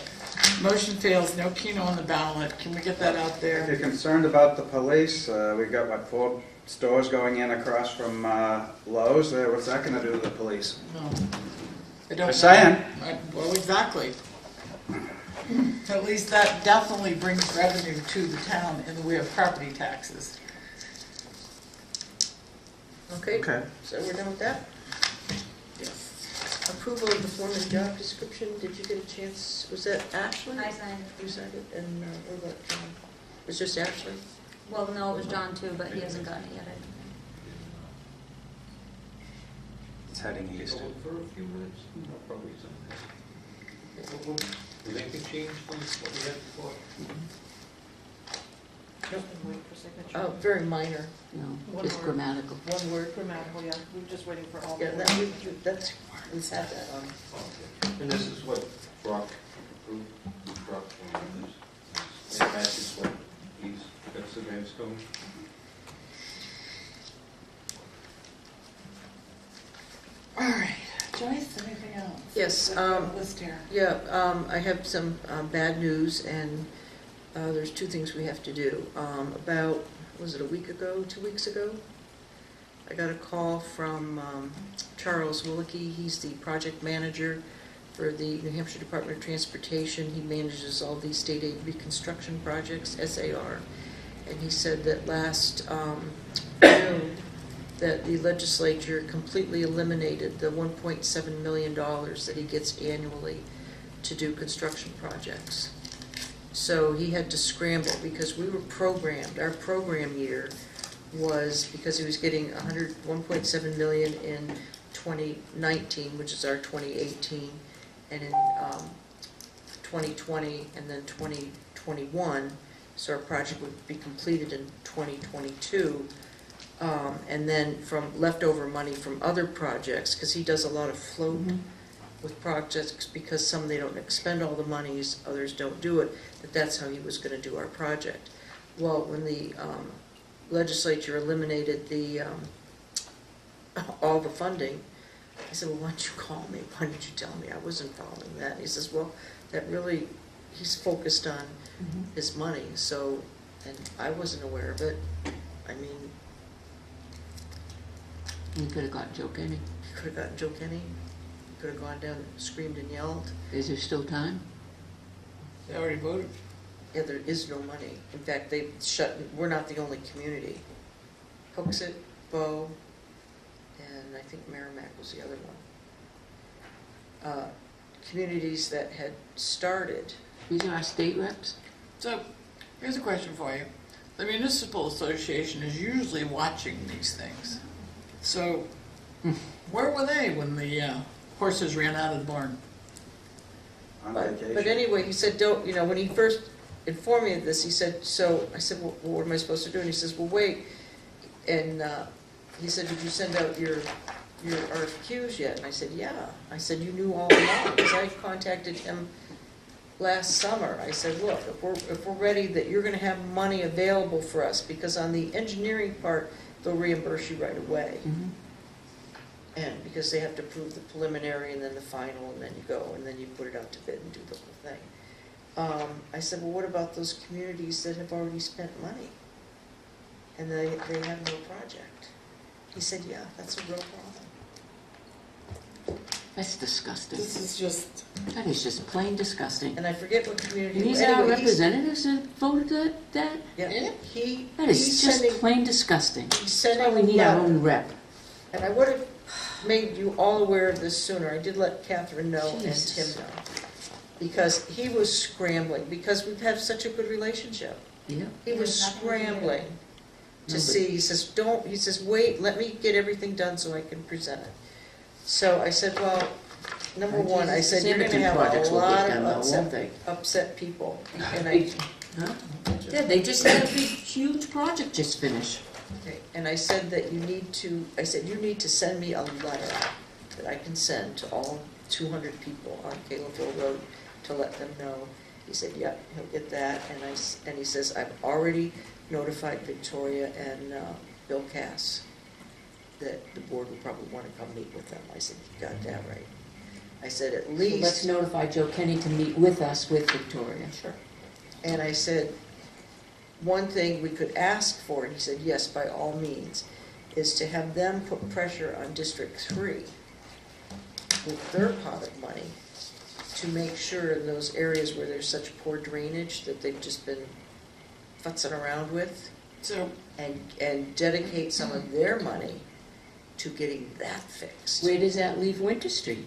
motion fails, no Keno on the ballot. Can we get that out If you're there? concerned about the police, we've got, what, 4 stores going in across from Lowe's. What's that going to do to the police? No. I don't know. Just saying. Well, exactly. At least that definitely brings revenue to the town in the way of property taxes. Okay? Okay. So we're done with that? Yes. approval of the form and job description, did you get a chance, was that Ashley? I signed it. You signed it, and what about John? It was just Ashley? Well, no, it was John too, but he hasn't gotten it yet. It's heading east. Hold for a few minutes, no, probably something. Does anything change from what we had before? Just been waiting for signature. Oh, very minor, No, One just word. grammatical. one word. Grammatical, yeah, we're just waiting for all the Yeah, words. that's, let's have that on. Okay. And this is what Brock approved, Brock, and this matches what he's, that's the guy's doing. All right, Joyce, anything else? Yes, We've got a list here. Yeah, I have some bad news, and there's two things we have to do. About, was it a week ago, 2 weeks ago? I got a call from Charles Willicke. He's the project manager for the New Hampshire Department of Transportation. He manages all these state aid reconstruction projects, SAR. And he said that last June, that the legislature completely eliminated the $1.7 million that he gets annually to do construction projects. So he had to scramble because we were programmed, our program year was, because he was getting $1.7 million in 2019, which is our 2018, and in 2020, and then 2021, so our project would be completed in 2022. And then from leftover money from other projects, because he does a lot of float with projects, because some they don't expend all the monies, others don't do it, but that's how he was going to do our project. Well, when the legislature eliminated the all the funding, I said, well, why don't you call me? Why didn't you tell me? I wasn't following that. And he says, well, that really, he's focused on his money, so, and I wasn't aware of it. I mean, We could have got Joe Kenny. could have gotten Joe Kenny, could have gone down and screamed and yelled. Is there still time? They already voted. Yeah, there is no money. In fact, they shut, we're not the only community. Hooksett, Bow, and I think Merrimack was the other one. Communities that had started. These are our state reps? So, here's a question for you. The municipal association is usually watching these things. So, where were they when the horses ran out of the barn? On But vacation. anyway, he said, don't, you know, when he first informed me of this, he said, so, I said, well, what am I supposed to do? And he says, well, wait. And he said, did you send out your RFQs yet? And I said, yeah. I said, you knew all along, because I contacted him last summer. I said, look, if we're ready, that you're gonna have money available for us, because on the engineering part, they'll reimburse you right away. And because they have to prove the preliminary and then the final, and then you go, and then you put it out to bid and do the whole thing. I said, well, what about those communities that have already spent money? And they have no project. He said, yeah, that's a real problem. That's disgusting. This is just, That is just plain disgusting. And I forget what community. These are our anyway, he's- representatives that voted that? Yeah, Yeah. he's That is just sending, plain disgusting. he's That's sending why we a need our letter. own rep. And I would have made you all aware of this sooner. I did let Catherine know and Jesus. Tim know. Because he was scrambling, because we've had such a good relationship. Yeah. He was There's nothing to do. scrambling No, to but- see, he says, wait, let me get everything done so I can present it. So I said, well, number one, I said, you're gonna Sanderson have projects a will get lot done, of though, won't they? upset people. And I, Huh? Yeah, they just had a big, huge project just finish. okay, and I said that you need to send me a letter that I can send to all 200 people on Calebville Road to let them know. He said, yeah, he'll get that, and he says, I've already notified Victoria and Bill Cass that the board will probably want to come meet with them. I said, you got that right. I said, at So let's least, notify Joe Kenny to meet with us with Victoria. sure. And I said, one thing we could ask for, and he said, yes, by all means, is to have them put pressure on District 3 with their pot of money to make sure in those areas where there's such poor drainage that they've just been futzing around with, so, and dedicate some of their money to getting that fixed. Where does that leave Winter Street?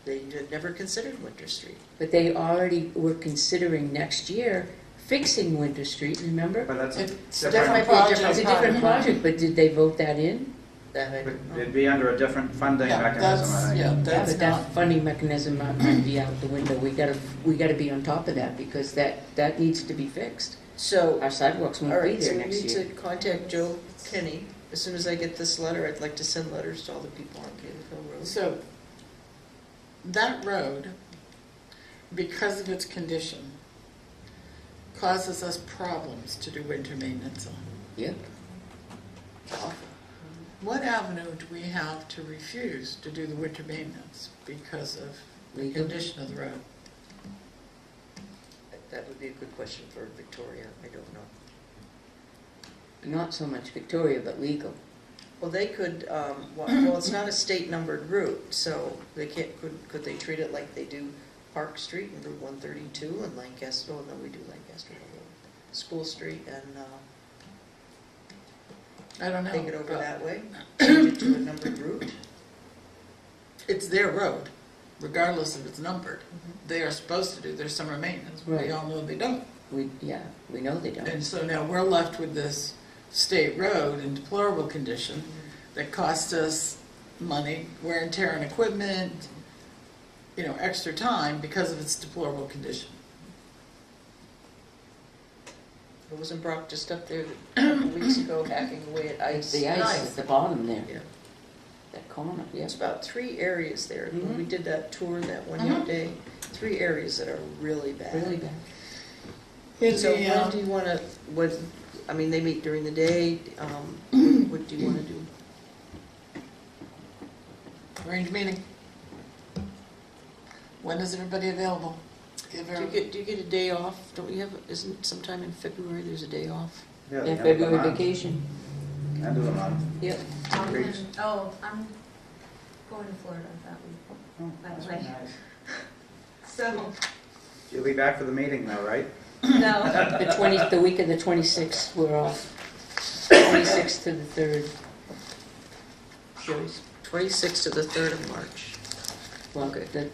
They had never considered Winter Street. But they already were considering next year fixing Winter Street, remember? But that's a It's different, different might be a project. It's a different project, but did they vote that in? That I don't know. it'd be under a different funding Yeah, mechanism, I think. yeah, Yeah, that's but not, that funding mechanism might be out the window. We gotta be on top of that because that needs to be fixed. So, Our sidewalks all won't be right, so there we next need year. to contact Joe Kenny. As soon as I get this letter, I'd like to send letters to all the people on Cave Hill Road. so, that road, because of its condition, causes us problems to do winter maintenance on. Yep. What avenue do we have to refuse to do the winter maintenance because of the Legal. condition of the road? That would be a good question for Victoria. I don't know. Not so much Victoria, but legal. Well, they could, well, it's not a state numbered route, so they can't, could they treat it like they do Park Street and Route 132 and Lancaster? Oh, no, we do Lancaster Road. School Street and, I don't know. take it over but that way, change it to a numbered route. It's their road, regardless if it's numbered. They are supposed to do their summer maintenance. We Right. all know they don't. We know they And don't. so now we're left with this state road in deplorable condition that costs us money, wear and tear on equipment, extra time because of its deplorable condition. It wasn't Brock just up there a couple weeks ago hacking away at ice? The ice at the bottom there, Yeah. that corner, There's yes. about 3 areas there. When Mhm. we did that tour that one Mhm. day, 3 areas that are really bad. Really bad. So The, when do you want to, they meet during the day, what do you want to do? Arrange meeting. When is everybody available? Give Do you everybody. get a day off? Don't you have, isn't sometime in February there's a day off? Yeah, the Yeah, end of the February month. vacation. End of the month. Yep. I'm Weeks. I'm going to Florida that week, Oh, by that's the way. nice. So, You'll be back for the meeting though, right? no. The week of the 26th, we're off. 26th to the 3rd. Joyce. 26th to the 3rd of March. Well, Okay.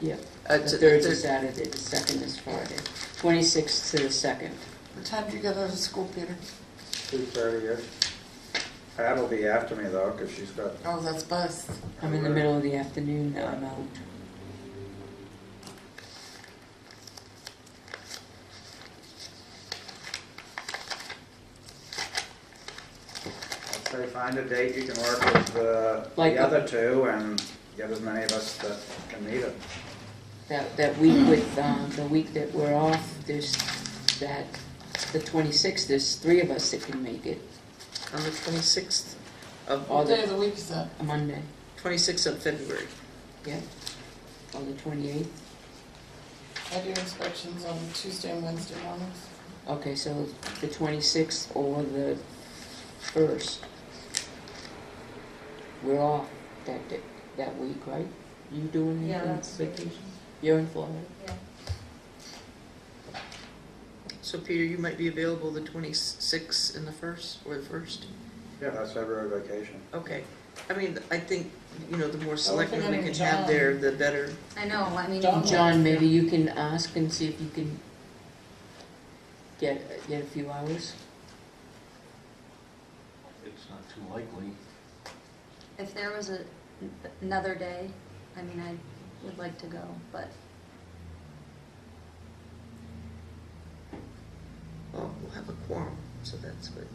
yeah, It's the 3rd is Saturday, the 2nd is Friday. 26th to the 2nd. What time do you get out of school, Peter? 2:30ish. Pat will be after me though, because she's got, Oh, that's bus. I'm in the middle of the afternoon, I'm out. I'd say find a date you can work with Like the other two and get as many of us that can meet it. That week with, the week that we're off, there's the 26th, there's 3 of us that can make it, On the 26th of, All What the- day of the week is that? a Monday, 26th of February. yeah, or the 28th. I do inspections on Tuesday and Wednesday mornings. Okay, so the 26th or the 1st. We're off that week, right? You doing Yeah, anything that's vacation? You're in Florida? Yeah. So Peter, you might be available the 26th and the 1st, or the 1st? Yeah, that's February vacation. Okay. I think, the more we're selectmen we forgetting can John. have there, the better. I know, John. John, maybe you can ask and see if you can get a few hours? It's not too likely. if there was another day, I would like to go, but Well, we'll have a quorum, so that's good.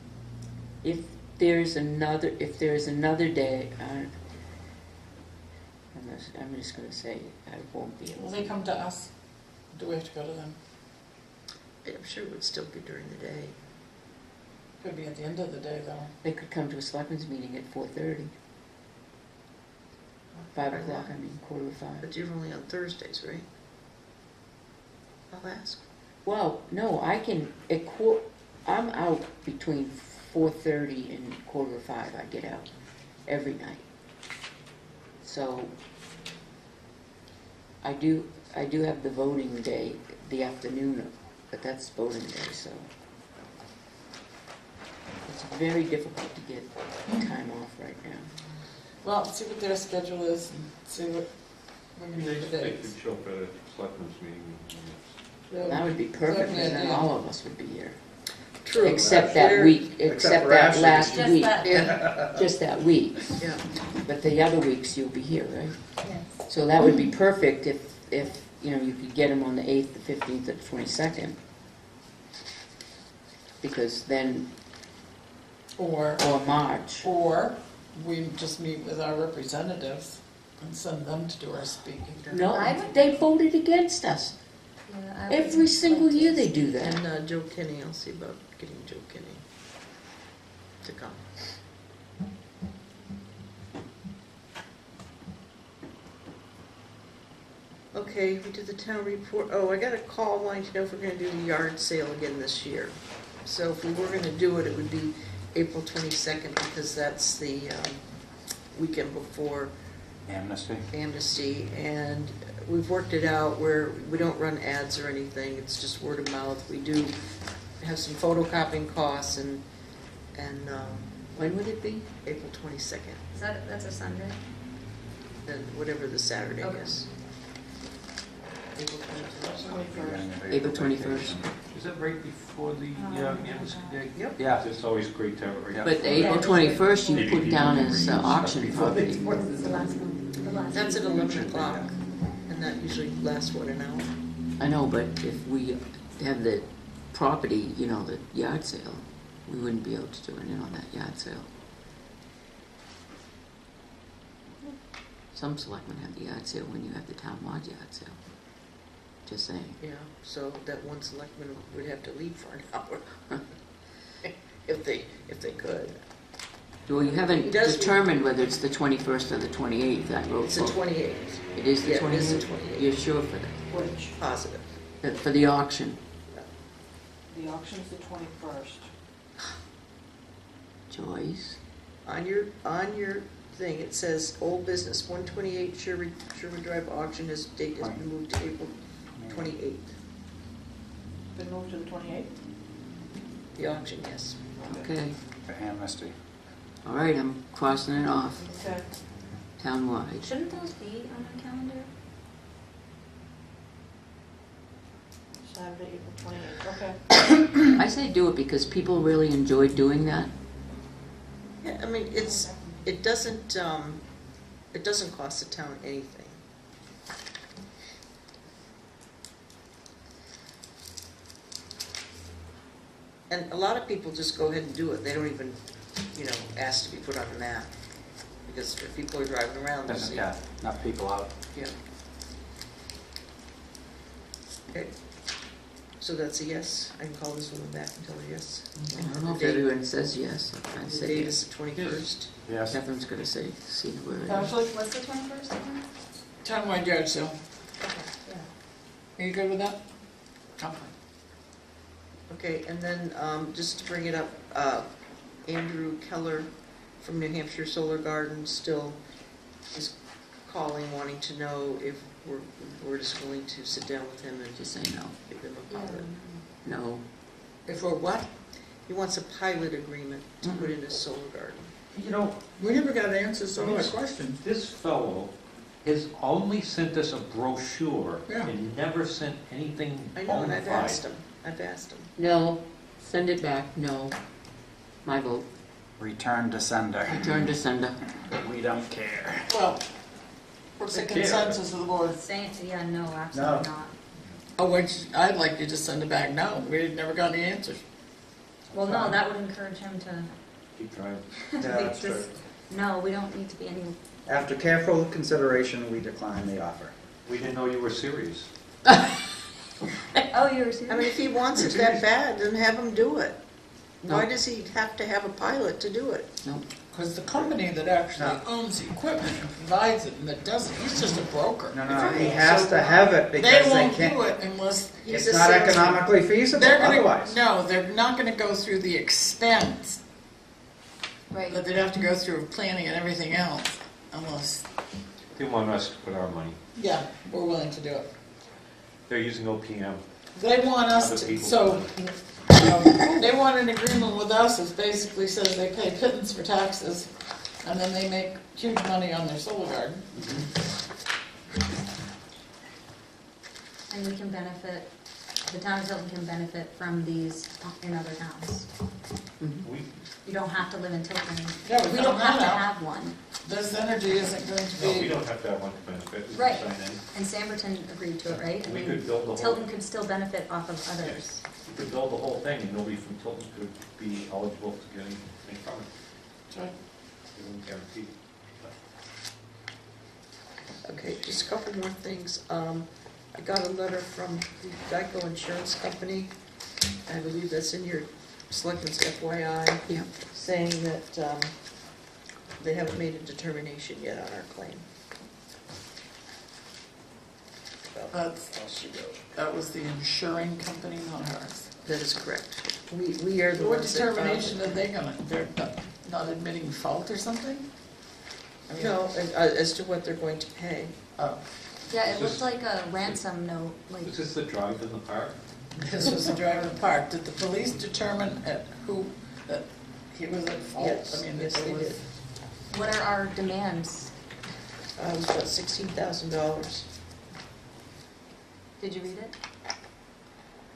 If there's another day, I'm just gonna say I won't be able Will to. they come to us? Do we have to go to them? I'm sure it would still be during the day. Could be at the end of the day, though. They could come to a selectmen's meeting at 4:30. 5 o'clock, 5:15. But you're only on Thursdays, right? I'll ask. Well, no, I can, I'm out between 4:30 and 4:45, I get out every night. So, I do have the voting day, the afternoon, but that's voting day, so. It's very difficult to get time off right now. Well, see what their schedule is and see what We're gonna do the They dates. could show up at a selectmen's meeting. That would be perfect, because then all of us would be here. True. Except that There- week, Except except for that Ashley. last Just week. that. Yeah, Just that week. yeah. But the other weeks you'll be here, right? Yes. So that would be perfect if, you know, you could get them on the 8th, the 15th, or the 22nd. Because then, Or March. we just meet with our representatives and send them to do our speaking. No, I would- they voted against us. Yeah, I would Every single like to year they see- do that. And Joe Kinney, I'll see about getting Joe Kinney to come. Okay, we did the town report. Oh, I got a call wanting to know if we're gonna do the yard sale again this year. So if we were gonna do it, it would be April 22nd, because that's the weekend before Amnesty. Amnesty, and we've worked it out where we don't run ads or anything, it's just word of mouth. We do have some photocopying costs, and When would it be? April 22nd, That's a Sunday? and whatever the Saturday Okay. is. April 21st. April 21st. Is that right before the Amnesty Day? Yep. Yeah. It's always great to have it right. But the April 21st you put down as auction property. It's the last one. The last That's at one. 11 o'clock, and that usually lasts, what, an hour? I know, but if we have the property, you know, the yard sale, we wouldn't be able to do it on that yard sale. Some selectmen have the yard sale when you have the town-wide yard sale. Just saying. Yeah, so that one selectman would have to leave for an hour, if they could. Well, you haven't It does- determined whether it's the 21st or the 28th, that road. It's the vote. 28th, It is the Yeah, it is the 28th? 28th. You're sure for that? Which, positive. For the auction? the auction's the 21st. Joyce? On your thing, it says old business, 128 Sherwood Drive auction, his date has been moved to April 28th. Been moved to the 28th? The auction, yes. Okay. For Amnesty. All right, I'm crossing it off, Okay. town-wide. Shouldn't those be on our calendar? Saturday, April 28th, okay. I say do it because people really enjoy doing that. Yeah, I mean, it doesn't cost the town anything. And a lot of people just go ahead and do it. They don't even, ask to be put on the map. Because if people are driving around, they'll Doesn't see. got enough people out. Yeah. Okay. So that's a yes. I can call this woman back and tell her yes. I don't know if The date- everyone says yes. I The say date yes. is the 21st. Yes. Catherine's gonna say, see where it is. Ashley, What's the 21st again? town-wide yard sale. Okay, yeah. Are you good with that? Okay. Okay, and then, just to bring it up, Andrew Keller from New Hampshire Solar Garden still is calling, wanting to know if we're just willing to sit down with him and Just say no. give him a Yeah. pilot. No. If we're what? He wants a pilot agreement to put in his solar garden. You know, We never got answers to all our questions. this fellow has only sent us a brochure Yeah. and never sent anything I know, and bona I've fide. asked him. No. Send it back. No. My vote. Return to sender. Return to sender. We don't care. Well, what's the Take care. consensus of the board? Saying, yeah, no, absolutely No. not. Oh, which, I'd like you to send it back now. We never got any answers. Well, no, that would encourage him to Keep trying. Yeah, think that's this, true. no, we don't need to be any, After careful consideration, we decline the offer. We didn't know you were serious. oh, you were I serious? mean, if he wants it that bad, then have him do it. Why No. does he have to have a pilot to do it? No. Because the company that actually owns the equipment and provides it and that doesn't, he's just a broker. No, no, he has to have it They because they won't do can't, it unless, He's it's a not salesman. economically feasible they're gonna, otherwise. no, they're not gonna go through the expense Right. that they'd have to go through planning and everything else unless, They want us to put our money. yeah, we're willing to do it. They're using OPM. They want us Other to, people. so, they want an agreement with us that basically says they pay pittance for taxes, and then they make huge money on their solar garden. And we can benefit, the town of Tilton can benefit from these in other towns. We, You don't have to live in Tilton. Yeah, We don't have to that out. have one. This energy isn't going to no, we be, don't have to have one to benefit. We can Right. sign in. And Samberton agreed to it, right? I We mean, could build the whole, Tilton could still benefit off of others. Yes. we could build the whole thing, and nobody from Tilton could be eligible to get anything from it. sorry. It wouldn't guarantee. Okay, just a couple more things. I got a letter from the Geico Insurance Company. I believe that's in your selectmen's FYI. Yeah. Saying that they haven't made a determination yet on our claim. That's, that was the insuring company, not ours. That is correct. We are the What ones that filed determination it. are they gonna, they're not admitting fault or something? I mean, No, as to what they're going to pay. Oh, Yeah, it This- looked like a ransom note, like, Is this the drive in the park? this was the driver of the park. Did the police determine that he was at fault? Yes, I mean, yes, it they was- did. what are our demands? It was about $16,000. Did you read it?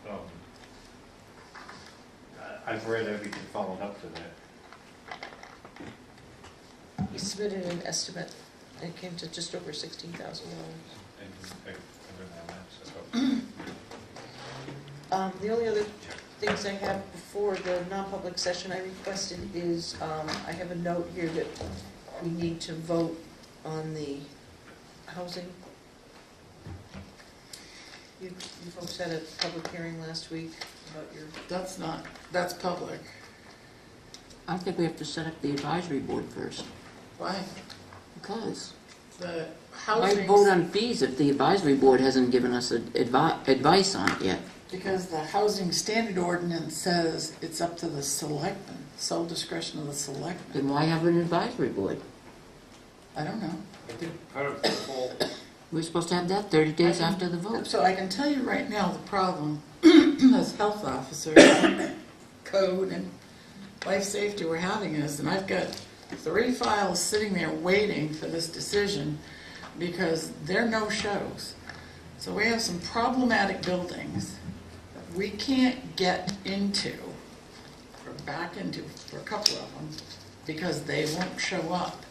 Um, I've read everything following up to that, He submitted an estimate, and it came to just over $16,000. and I read that, so. The only other things I have before the non-public session I requested is, I have a note here that we need to vote on the housing. You folks had a public hearing last week about your, that's public. I think we have to set up the advisory board first, Why? because The why housing. vote on fees if the advisory board hasn't given us advice on it yet? Because the housing standard ordinance says it's up to the selectmen, sole discretion of the selectmen. Then why have an advisory board? I don't know. I think part of the whole, We're supposed to have that 30 days after the vote. So I can tell you right now, the problem as health officers, code and life safety we're having is, and I've got 3 files sitting there waiting for this decision because they're no-shows. So we have some problematic buildings that we can't get into, or back into for a couple of them, because they won't show up.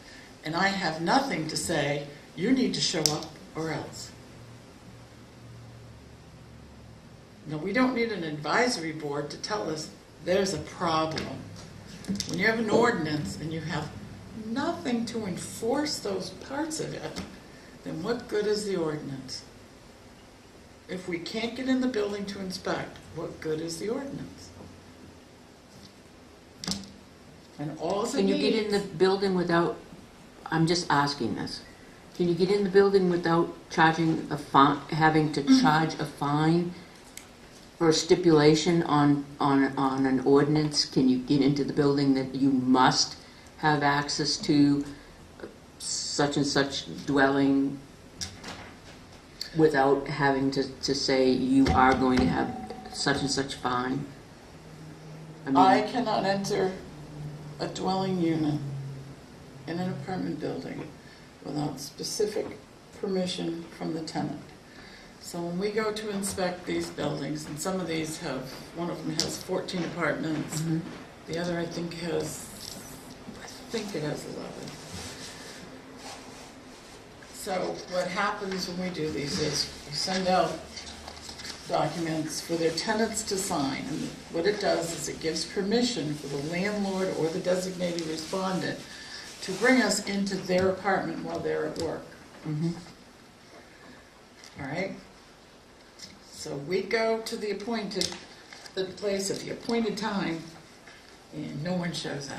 And I have nothing to say, you need to show up or else. No, we don't need an advisory board to tell us there's a problem. When you have an ordinance and you have nothing to enforce those parts of it, then what good is the ordinance? If we can't get in the building to inspect, what good is the ordinance? And all it Can you get in the needs- building without, I'm just asking this, can you get in the building without charging a fine, having to charge a fine for a stipulation on an ordinance? Can you get into the building that you must have access to such and such dwelling without having to say you are going to have such and such fine? I cannot enter a dwelling unit in an apartment building without specific permission from the tenant. So when we go to inspect these buildings, and some of these have, one of them has 14 apartments, Mhm. the other I think it has 11. So what happens when we do these is we send out documents for their tenants to sign. And what it does is it gives permission for the landlord or the designated respondent to bring us into their apartment while they're at work. Mhm. All right? So we go to the place at the appointed time, and no one shows up.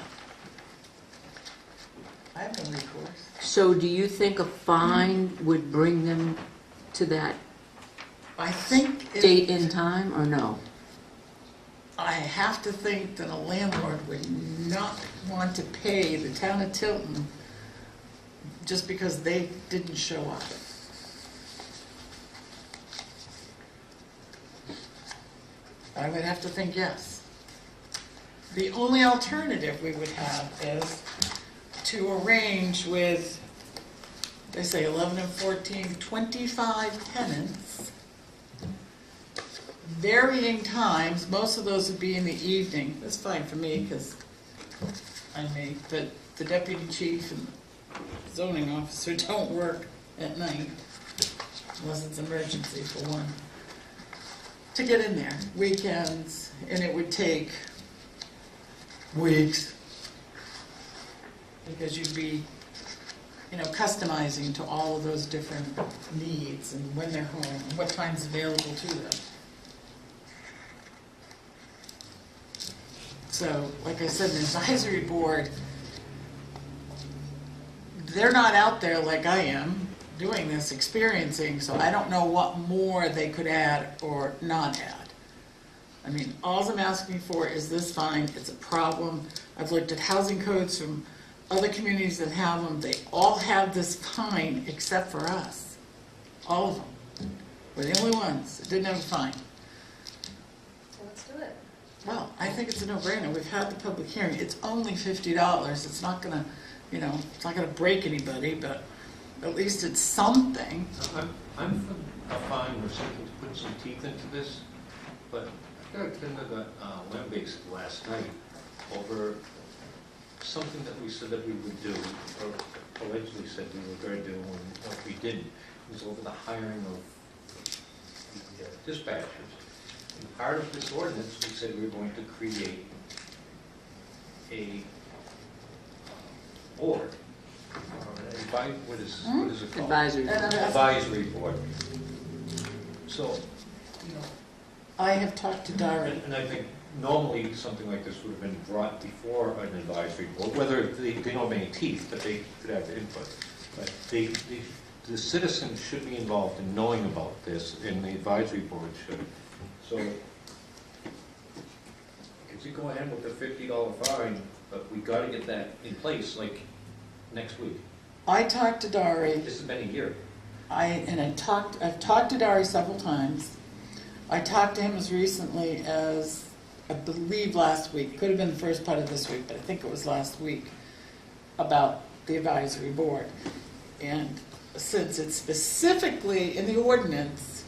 I have no recourse. So do you think a fine would bring them to that I think date and time, or no? I have to think that a landlord would not want to pay the town of Tilton just because they didn't show up. I would have to think yes. The only alternative we would have is to arrange with, they say 11 and 14, 25 tenants varying times, most of those would be in the evening. That's fine for me, because I may, but the deputy chief and zoning officer don't work at night, unless it's emergency for one. To get in there, weekends, and it would take weeks, because you'd be, you know, customizing to all of those different needs and when they're home, and what time's available to them. So, like I said, the advisory board, they're not out there like I am, doing this, experiencing, so I don't know what more they could add or not add. I mean, all I'm asking for is this fine, it's a problem. I've looked at housing codes from other communities that have them, they all have this fine except for us. All of them. We're the only ones that didn't have a fine. So let's do it. Well, I think it's a no-brainer. We've had the public hearing. It's only $50. It's not gonna, you know, it's not gonna break anybody, but at least it's something. I'm for a fine or something to put some teeth into this, but I got attended a land-based last night over something that we said that we would do, or allegedly said we were going to do, and what we didn't. It was over the hiring of the dispatchers. And part of this ordinance, we said we were going to create a board, or what is it called? Advisory. Advisory board. So, you know, I have talked to Darren. and I think normally something like this would have been brought before an advisory board, whether they don't have any teeth, but they could have input. But the citizens should be involved in knowing about this, and the advisory board should. So, could you go ahead with the $50 fine, but we got to get that in place, like, next week. I talked to Dari. This has been a year. I've talked to Dari several times. I talked to him as recently as, I believe, last week. Could have been the first part of this week, but I think it was last week, about the advisory board. And since it specifically in the ordinance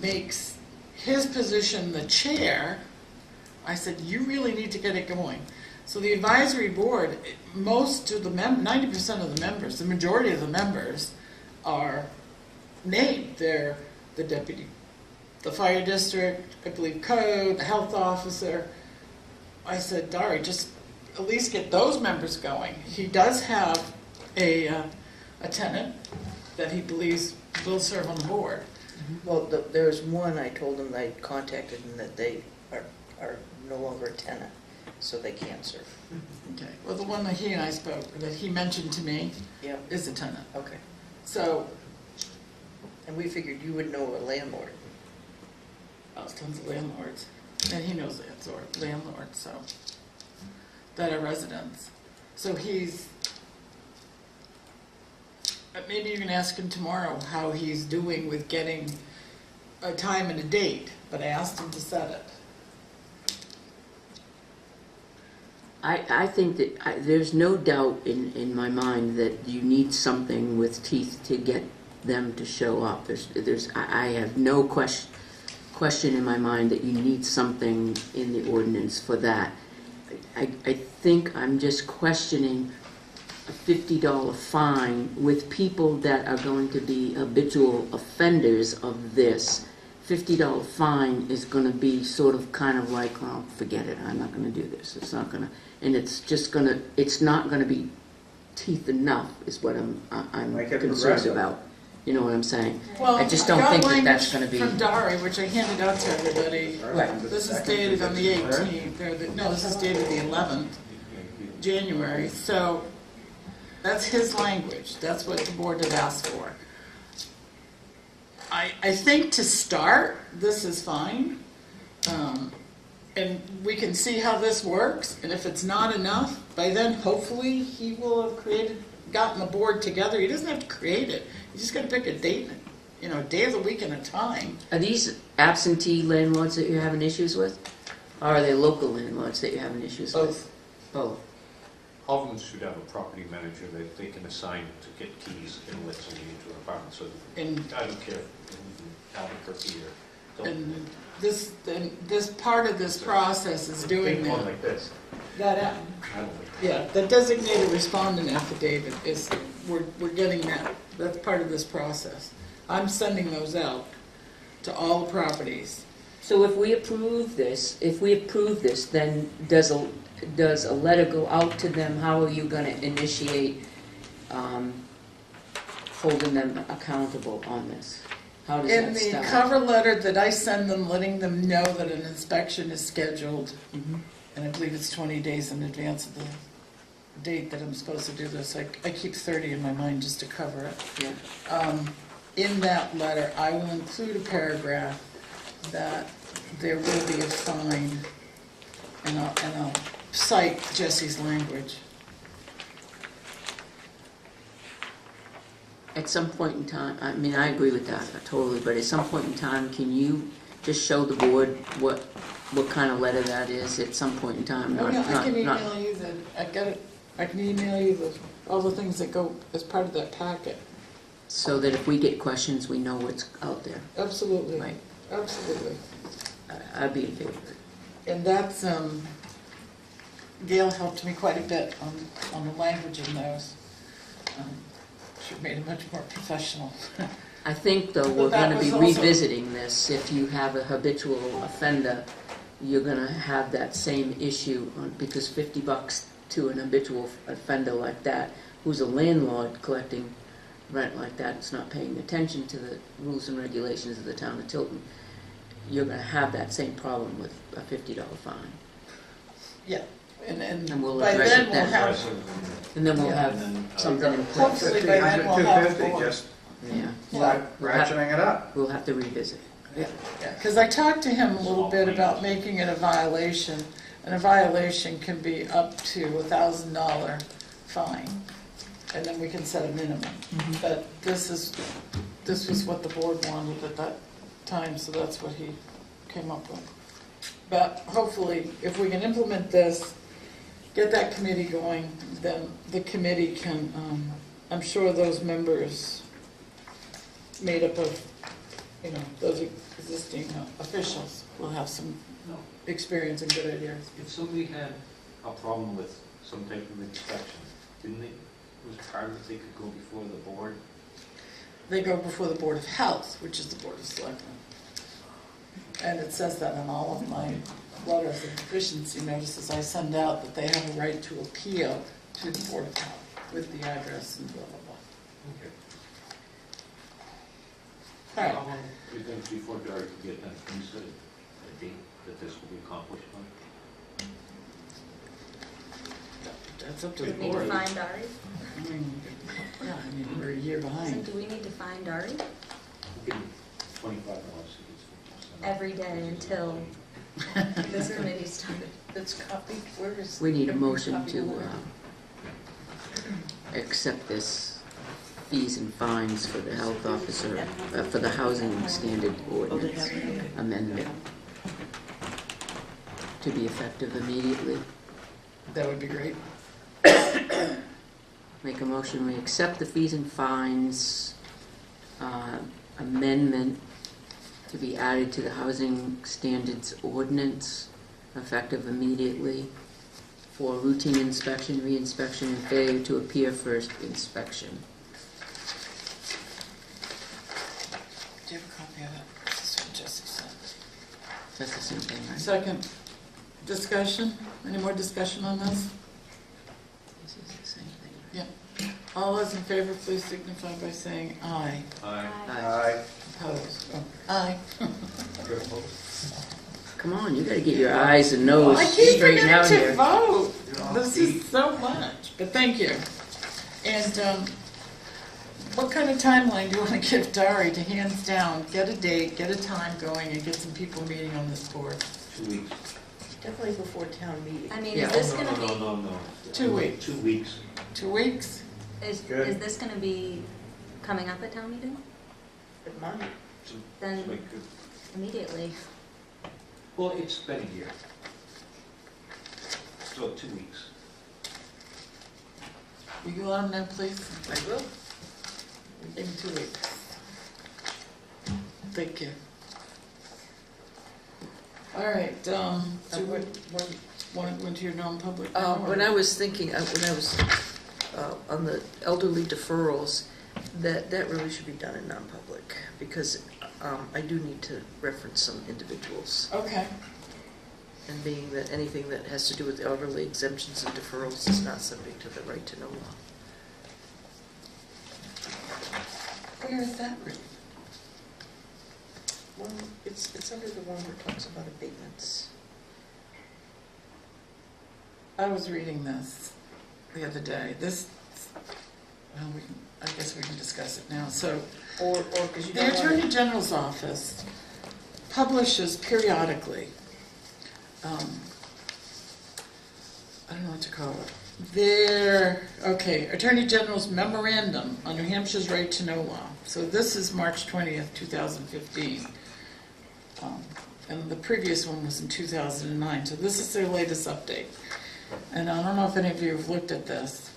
makes his position the chair, I said, you really need to get it going. So the advisory board, most of the 90% of the members, the majority of the members are named. They're the deputy, the fire district, I believe code, the health officer. I said, Dari, just at least get those members going. He does have a tenant that he believes will serve on the board. Well, there's one, I told them I contacted and that they are no longer a tenant, so they can't serve. Okay. Well, the one that he and I spoke, that he mentioned to me, Yep, is a tenant. okay. So, And we figured you would know a landlord. tons of landlords, and he knows landlords, so, that are residents. So maybe you can ask him tomorrow how he's doing with getting a time and a date, but I asked him to set it. I think that there's no doubt in my mind that you need something with teeth to get them to show up. I have no question in my mind that you need something in the ordinance for that. I think I'm just questioning a $50 fine with people that are going to be habitual offenders of this. $50 fine is going to be sort of kind of like, well, forget it, I'm not going to do this. It's not going to, and it's not going to be teeth enough is what I'm Make it concerned progressive. about. You know what I'm saying? Well, I just don't got think that language that's going to be. from Dari, which I handed out to everybody. Right. This is dated on the 18th, this is dated the 11th, January, so that's his language, that's what the board had asked for. I think to start, this is fine, and we can see how this works, and if it's not enough, by then hopefully he will have gotten the board together. He doesn't have to create it, you just gotta pick a date, a day of the week and a time. Are these absentee landlords that you're having issues with? Or are they local landlords that you're having issues with? Both. All of them should have a property manager that they can assign to get keys and let somebody into an apartment. So And I don't care if it's in Albuquerque or And this part of this process is doing Big one that. like this. That, I don't think. yeah, the designated respondent affidavit is, we're getting that, that's part of this process. I'm sending those out to all the properties. So if we approve this, then does a letter go out to them? How are you gonna initiate, holding them accountable on this? How does In that the start? cover letter that I send them, letting them know that an inspection is scheduled, Mhm. and I believe it's 20 days in advance of the date that I'm supposed to do this. I keep 30 in my mind just to cover it. Yeah. In that letter, I will include a paragraph that there will be a fine, and I'll cite Jesse's language. At some point in time, I mean, I agree with that totally, but at some point in time, can you just show the board what kind of letter that is at some point in time? Oh, yeah, I can Not- email you I can email you all the things that go as part of that packet. So that if we get questions, we know what's out there. Absolutely, Right. absolutely. I'd be in favor of it. And that's, Gail helped me quite a bit on the language in those. She made it much more professional. I think, though, But we're that gonna be was also- revisiting this. If you have a habitual offender, you're gonna have that same issue, because $50 to an habitual offender like that, who's a landlord collecting rent like that, is not paying attention to the rules and regulations of the town of Tilton, you're gonna have that same problem with a $50 fine. Yeah, and And we'll by address then it we'll then. have, And then we'll Yeah. have And then, something in place. Hopefully by then we'll have 250, more. just Yeah. ratcheting it up. We'll have to revisit. yeah, because I talked to him a little bit about making it a violation, and a violation can be up to $1,000 fine, and then we can set a minimum. But this was what the board wanted at that time, so that's what he came up with. But hopefully, if we can implement this, get that committee going, then the committee can, I'm sure those members made up of, those existing officials will have some No. experience and good ideas. If somebody had a problem with some type of inspection, didn't they, was part of it they could go before the board? They go before the Board of Health, which is the Board of Selectmen. And it says that in all of my letters of deficiency notices I send out, that they have a right to appeal to the Board of Health with the address and blah, blah, blah. Okay. All right. How long do you think before Dory could get that, you said a date that this will be accomplished by? That's up to Do the we need to board. find Dari? I mean, yeah, we're a year So behind. do we need to find Dari We'll give you $25 to get 50%. every day until this committee started? It's copied, where is? We need a every motion copy to where? accept this fees and fines for the health officer, for the housing standard ordinance amendment to be effective immediately. That would be great. Make a motion, we accept the fees and fines amendment to be added to the housing standards ordinance effective immediately for routine inspection, re-inspection, and failure to appear first inspection. Do you have a copy of that? This is what Jesse sent. That's the same thing, right? Second, discussion? Any more discussion on this? This is the same thing. All those in favor, please signify by saying aye. Aye. Aye. Opposed? Oh, aye. You're opposed? Come on, you gotta get your eyes and nose I keep straightened forgetting out to here. vote. You're off This beat. is so much, but thank you. And what kind of timeline do you want to give Dari to hands down, get a date, get a time going, and get some people meeting on this board? 2 weeks. Definitely before town meeting. I mean, Yeah. is this No, gonna no, be, no, no. 2 weeks. 2 weeks. 2 weeks? is Good. this gonna be coming up at town meeting? It might. Then Like, immediately. well, it's been a year. So 2 weeks. You can let them know, please. I will. In 2 weeks. Thank you. All right, do you When- want to go into your non-public? When I was thinking, when I was on the elderly deferrals, that really should be done in non-public, because I do need to reference some individuals. Okay, And being that anything that has to do with elderly exemptions and deferrals is not subject to the right to know law. where is that written? Well, it's under the one where it talks about abatements. I was reading this the other day. This, well, I guess we can discuss it now. So, Or, because you the don't want Attorney General's office publishes periodically, I don't know what to call it, Attorney General's memorandum on New Hampshire's right to know law. So this is March 20th, 2015. And the previous one was in 2009. So this is their latest update. And I don't know if any of you have looked at this,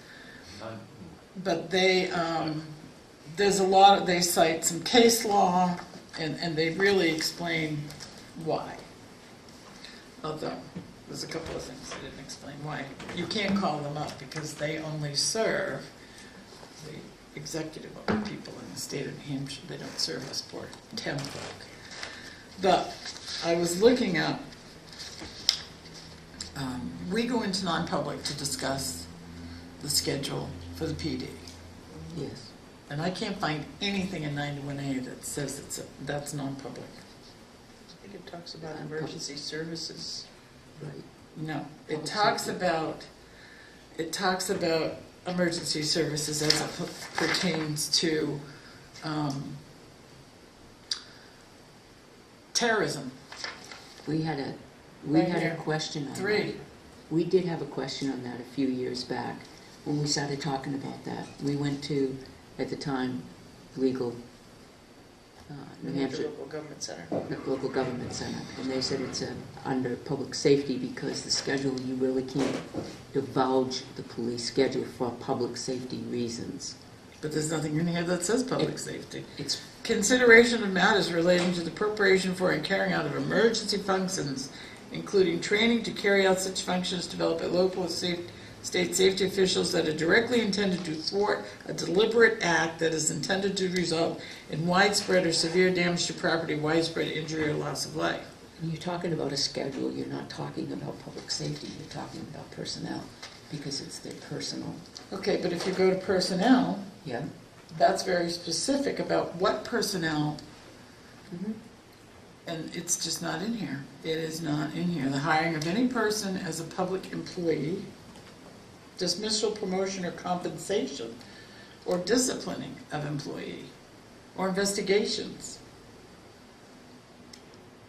but they, there's a lot, they cite some case law, and they really explain why. Although, there's a couple of things they didn't explain why. You can't call them up because they only serve the executive of the people in the state of New Hampshire. They don't serve us poor town folk. But I was looking up, we go into non-public to discuss the schedule for the PD. Yes. And I can't find anything in 91A that says that's non-public. I think it talks about emergency services. Right. No, it Public talks about emergency services as it pertains to terrorism. We had a Right here. question on that. 3. We did have a question on that a few years back when we started talking about that. We went to, at the time, legal, New Hampshire Local Government Center. Local Government Center, and they said it's under public safety because the schedule, you really can't divulge the police schedule for public safety reasons. But there's nothing in here that says public safety. It's Consideration of matters relating to the preparation for and carrying out of emergency functions, including training to carry out such functions developed by local state safety officials that are directly intended to thwart a deliberate act that is intended to result in widespread or severe damage to property, widespread injury, or loss of life. When you're talking about a schedule, you're not talking about public safety, you're talking about personnel, because it's their personal. Okay, but if you go to personnel, Yeah. that's very specific about what personnel, Mm-hmm. and it's just not in here. It is not in here. The hiring of any person as a public employee, dismissal, promotion, or compensation, or disciplining of employee, or investigations.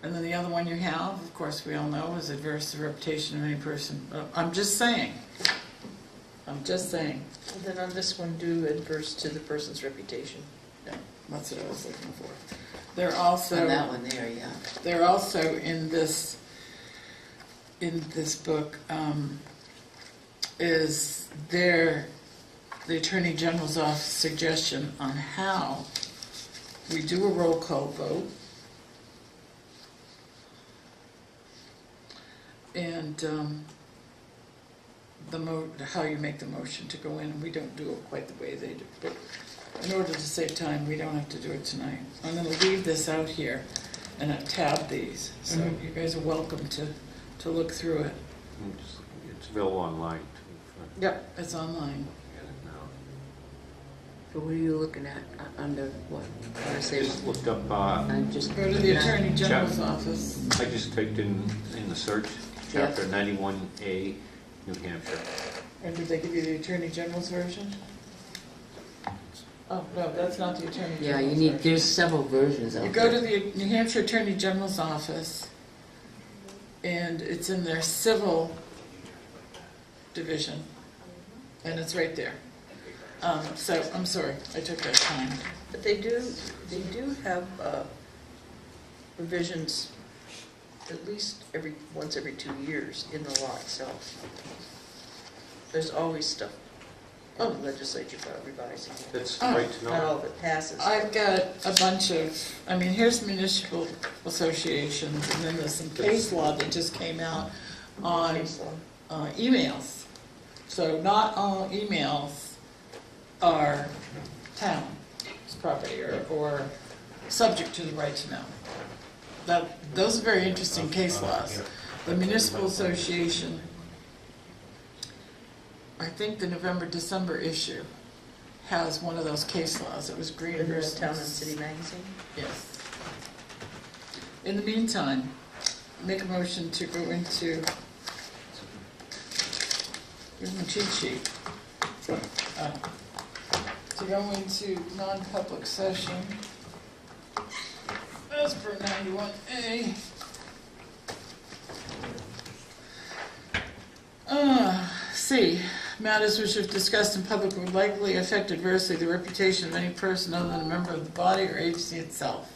And then the other one you have, of course, we all know, is adverse to the reputation of any person. I'm just saying. I'm just saying. And then on this one, do adverse to the person's reputation. Yeah, that's what I was looking for. They're also On that one there, yeah. they're also in this book is the Attorney General's office suggestion on how we do a roll call vote, and how you make the motion to go in, and we don't do it quite the way they do. But in order to save time, we don't have to do it tonight. I'm going to leave this out here, and I've tabbed these, so you guys are welcome to look through it. It's available online too. Yep, it's online. So what are you looking at, under what? I say, Just looked up, I'm just. Go to the Attorney General's office. I just typed in the search, Yeah. chapter 91A, New Hampshire. And did they give you the Attorney General's version? Oh, no, that's not the Attorney Yeah, General's you need, version. there's several versions out You there. go to the New Hampshire Attorney General's office, and it's in their civil division, and it's right there. So, I'm sorry, I took that time. But they do have revisions at least once every 2 years in the law itself. There's always stuff in the legislature about revising it. That's Oh. right to Not know. all of it passes. I've got a bunch of, I mean, here's municipal associations, and then there's some case law that just came out on Case law. emails. So not all emails are town's property or subject to the right to know. Those are very interesting case laws. The municipal association, I think the November-December issue has one of those case laws. It was Green In the versus... Town and City magazine. Yes. In the meantime, make a motion to go into, here's my cheat sheet. To go into non-public session as per 91A. C, matters which if discussed in public would likely affect adversely the reputation of any person other than a member of the body or agency itself,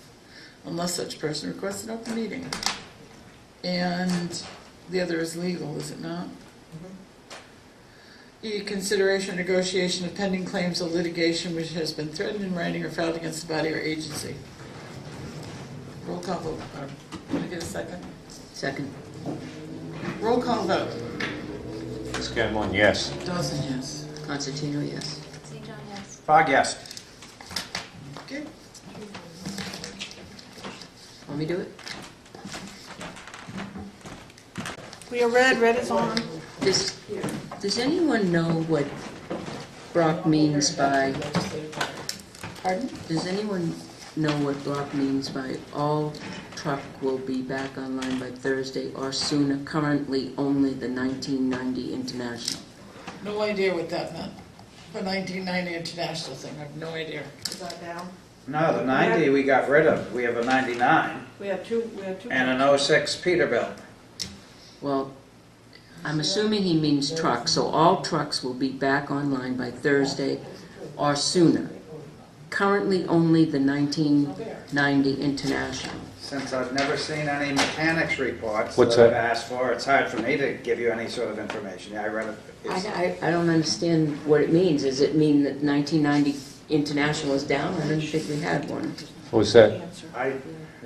unless such person requests an open meeting. And the other is legal, is it not? E, consideration or negotiation of pending claims of litigation which has been threatened in writing or filed against the body or agency. Roll call vote. Can I get a second? Second. Roll call vote. Scanlon, yes. Dawson, yes. Constantino, yes. St. John, yes. Fog, yes. Okay. Want me to do it? We are red, red is on. Does anyone know what Brock means by, Pardon? does anyone know what Brock means by all truck will be back online by Thursday or sooner, currently only the 1990 International? No idea what that meant. The 1990 international thing, I have no idea. Is that down? No, the 90 we got rid of. We have a 99 We had two. and an 06 Peterbilt. Well, I'm assuming he means trucks, so all trucks will be back online by Thursday or sooner. Currently only the 1990 International. Since I've never seen any mechanics reports What's that I've that? asked for, it's hard for me to give you any sort of information. Yeah, I read it. It's- I don't understand what it means. Does it mean that 1990 International is down? I didn't think we had one. What was that?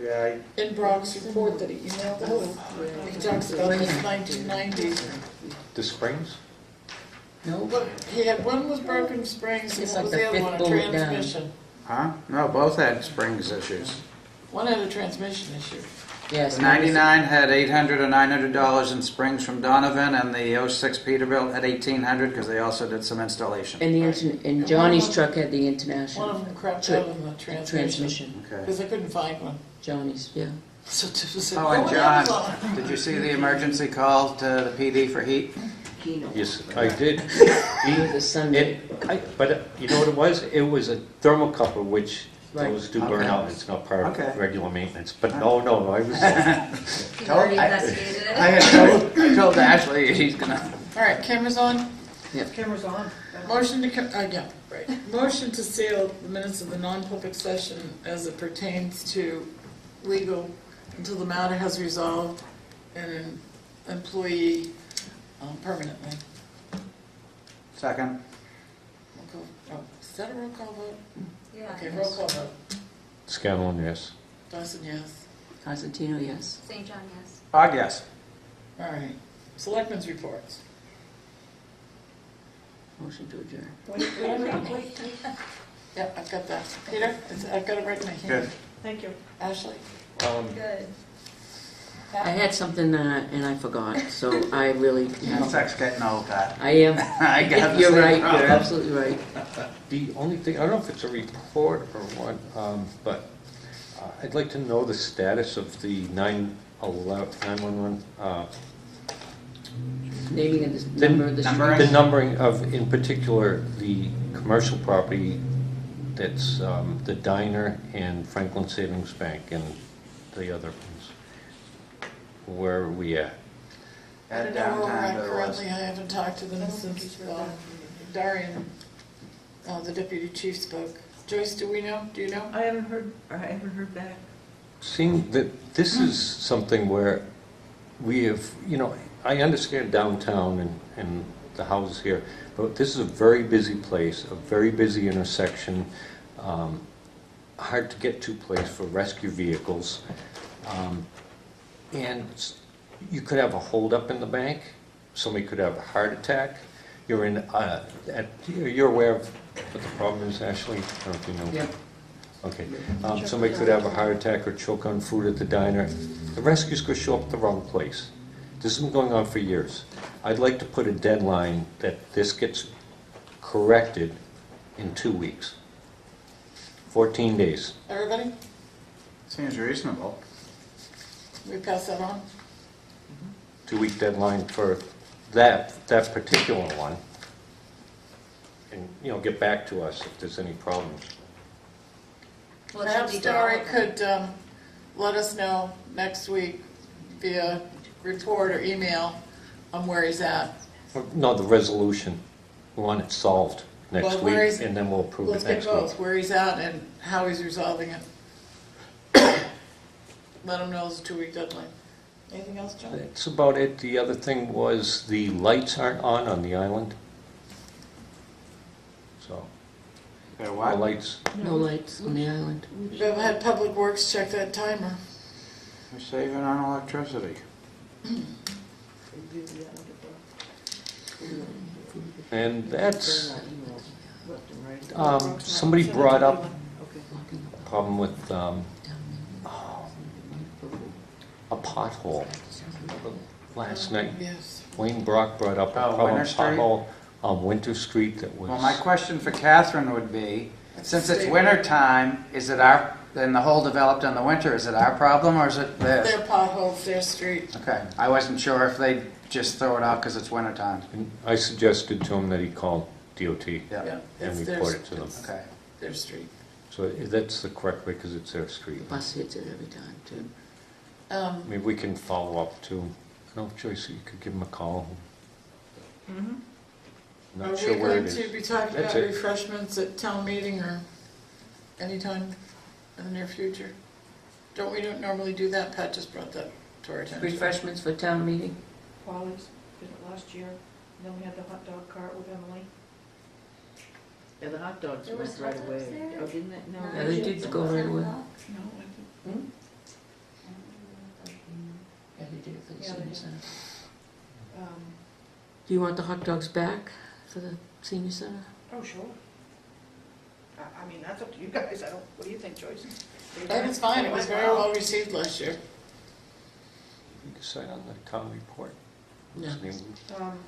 Yeah, In Brock's report that he emailed us, he talks about this 1990. The Springs? No? Look, he had, one was broken springs, and It's what like was the the other fifth one, a bullet down. transmission. huh? No, both had springs issues. One had a transmission issue. Yes. The 99 had $800 or $900 in springs from Donovan, and the 06 Peterbilt had $1,800 because they also did some installation. And Johnny's truck had the One International of them crapped Tra- out in the transmission, transmission. Okay. because I couldn't find one. Johnny's, yeah. So it said, Oh, and "Go on John, Amazon." did you see the emergency call to the PD for heat? Yes, I did. It was Sunday. But you know what it was? It was a thermocouple, which Right. those do burn Okay. out. It's not part Okay. of regular maintenance. But no, I was, You've already I- investigated it. I had told Ashley he's gonna. All right, cameras on. Camera's on. Motion to, yeah, right. Motion to seal the minutes of the non-public session as it pertains to legal until the matter has resolved and an employee permanently. Second. Roll call- oh, is that a roll call vote? Yeah. Okay, roll call vote. Scanlon, yes. Dawson, yes. Constantino, yes. St. John, yes. Fog, yes. All right. Selectmen's reports. Motion to adjourn. Wait. Yeah, I've got that. Peter, I've got it right in my hand. Good. Thank you. Ashley? Good. I had something and I forgot, so I really have. Sex getting old, Pat. I am. I got the You're same right, problem. you're absolutely right. The only thing, I don't know if it's a report or what, but I'd like to know the status of the 911, Naming of the The number of the numbering? street. the numbering of, in particular, the commercial property that's the diner and Franklin Savings Bank and the other ones. Where are we at? I At don't know where we're downtown, at there currently. was. I haven't talked to them since Darian, the deputy chief, spoke. Joyce, do we know? Do you know? I haven't heard back. Seeing that this is something where we have, I understand downtown and the houses here. But this is a very busy place, a very busy intersection, hard to get to place for rescue vehicles. And you could have a holdup in the bank, somebody could have a heart attack. You're you're aware of what the problem is, Ashley? I don't know if you know. Yeah. Okay. Somebody could have a heart attack or choke on food at the diner. The rescues could show up at the wrong place. This has been going on for years. I'd like to put a deadline that this gets corrected in 2 weeks. 14 days. Everybody, Seems reasonable. we pass that on? 2-week deadline for that particular one. And, get back to us if there's any problems. Well, it should Perhaps be to all Dory of them. could let us know next week via report or email on where he's at. No, the resolution. We want it solved next Well, where week, is- and then we'll approve Let's it get next both, week. where he's at and how he's resolving it. Let him know it's a 2-week deadline. Anything else, John? That's about it. The other thing was the lights aren't on the island. So, They're the what? lights, No lights on the island. We've had Public Works check that timer. We're saving on electricity. and that's, somebody brought up a problem with a pothole last night. Yes. Wayne Brock brought up a Oh, problem Winter Street? pothole on Winter Street that was. Well, my question for Catherine would be, since it's State winter time, is it then the hole developed in the winter, is it our problem or is it theirs? Their potholes, their street. Okay, I wasn't sure if they'd just throw it out because it's winter time. And I suggested to him that he call DOT Yeah, Yeah, and it's their, report it to them. it's okay. their street. So that's the correct way because it's their street. Bus hits it every time, too. Maybe we can follow up too. I don't know, Joyce, you could give him a call. Mhm. Not Are sure we where it going is. to be talking That's about it. refreshments at town meeting or anytime in the near future? Don't we normally do that? Pat just brought that to our attention. Refreshments for town meeting? Polly's, did it last year, and then we had the hot dog cart with Emily. Yeah, the hot dogs There went was right hot away. dogs there? Oh, didn't it? No. Yeah, they did go right away. No, I think, Yeah, they did it for the Yeah, they senior did. center. um, Do you want the hot dogs back for the senior center? oh, sure. I mean, that's up to you guys, what do you think, Joyce? I think it's fine. It was very well received last year. We decide on the town report. Yeah. What's the name?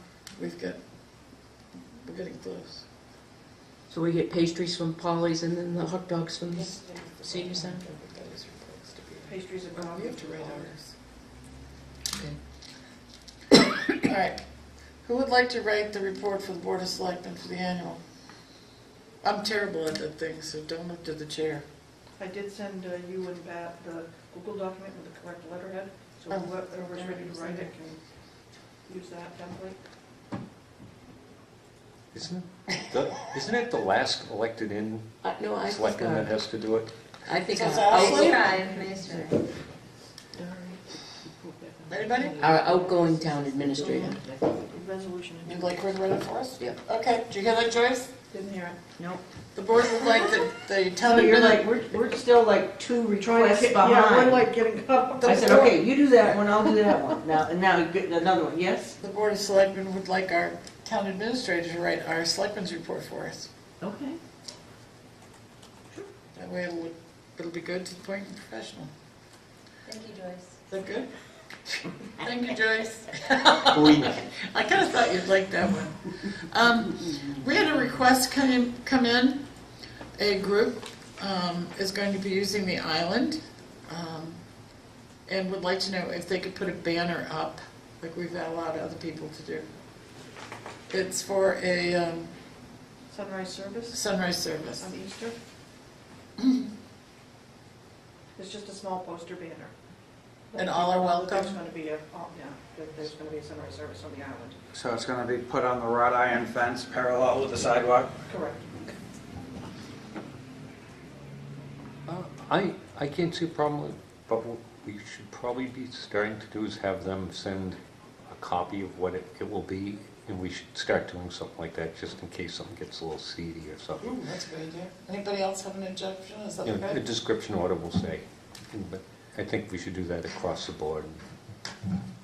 We're getting close. So we get pastries from Polly's and then the hot dogs from the Yes, senior center? Everybody's reports to be- pastries and We coffee. have to write Okay. ours. All right. Who would like to write the report for the Board of Selectmen for the annual? I'm terrible at that thing, so don't look to the chair. I did send you and Pat the Google document with the correct letterhead, so Oh. whoever's ready to write it can use that template. Isn't it the last elected in No, I think, selectman that has to do it? I think So it's our Ashley? Nice try. Anybody? outgoing town administrator. Resolution. You'd like her to write it for us? Yeah. Okay, did you hear that, Joyce? Didn't hear it. Nope. The board would like the town So you're administrator. like, we're still like two Trying to requests get, yeah, we're behind. like getting up. I said, okay, you do that one, I'll do that one. Now, and now you get another one, yes? The Board of Selectmen would like our town administrator to write our selectmen's report for us. Okay. That way it'll be good to the point and professional. Thank you, Joyce. Is that good? Thank you, Joyce. We- I kind of thought you'd like that one. We had a request come in. A group is going to be using the island and would like to know if they could put a banner up, like we've allowed other people to do. It's for a Sunrise service sunrise service. on Easter. It's just a small poster banner. And all are welcome? There's gonna be there's gonna be a sunrise service on the island. So it's gonna be put on the wrought iron fence parallel with the sidewalk? Correct. I can't see a problem with it, but what we should probably be starting to do is have them send a copy of what it will be and we should start doing something like that, just in case something gets a little seedy or something. Ooh, that's a good idea. Anybody else have an objection? Is that You know, okay? a description order will say, but I think we should do that across the board,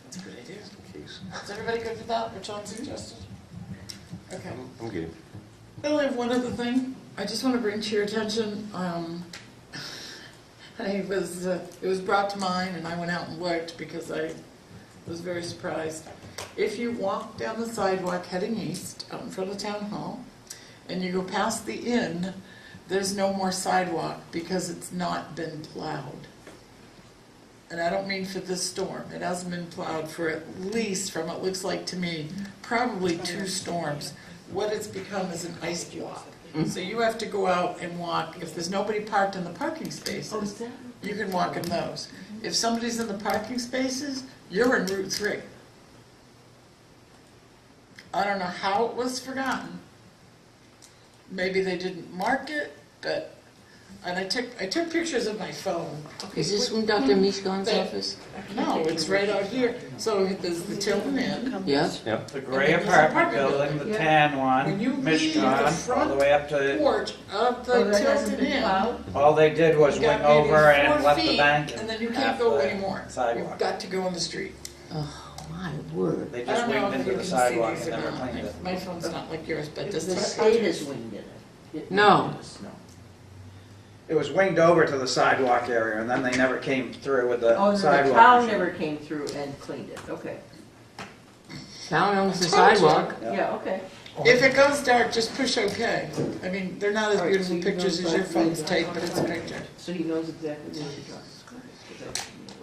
That's a good idea. just in case. Is everybody good with that, what John suggested? Okay. I'm good. I only have one other thing. I just want to bring to your attention, it was brought to mind and I went out and looked because I was very surprised. If you walk down the sidewalk heading east, out in front of Town Hall, and you go past the inn, there's no more sidewalk because it's not been plowed. And I don't mean for this storm. It hasn't been plowed for at least, from what it looks like to me, probably 2 storms. What it's become is an ice block. So you have to go out and walk. If there's nobody parked in the parking spaces, you can walk in those. If somebody's in the parking spaces, you're in Route 3. I don't know how it was forgotten. Maybe they didn't mark it, but, and I took pictures of my phone. Is this from Dr. Mishkon's But- office? No, it's right out here. So there's the Tilton Inn. Yeah? Yep. The gray apartment building, the tan one, When you leave the Mishkan, all front the way up to, porch of Oh, the that hasn't Tilton been Inn. plowed? all they did was You wing got maybe over and 4 left the feet, bank and then you and can't half go the anymore. sidewalk. You've got to go on the street. Oh, my word. They I just don't know winged if into you the can sidewalk see and these or never not. cleaned it. My phone's not like yours, but The does it? state is winged in it. It No. winged in the snow. It was winged over to the sidewalk area, and then they never came through with the Oh, no, the sidewalk. town machine. never came through and cleaned it, okay. Town owns the I told you. sidewalk. Yeah. Yeah, okay. If it goes dark, just push OK. I mean, they're not as All right, beautiful so you pictures know as your exactly phones what take, you're but it's a talking about. picture. So he knows exactly what you're talking about. 'Cause I know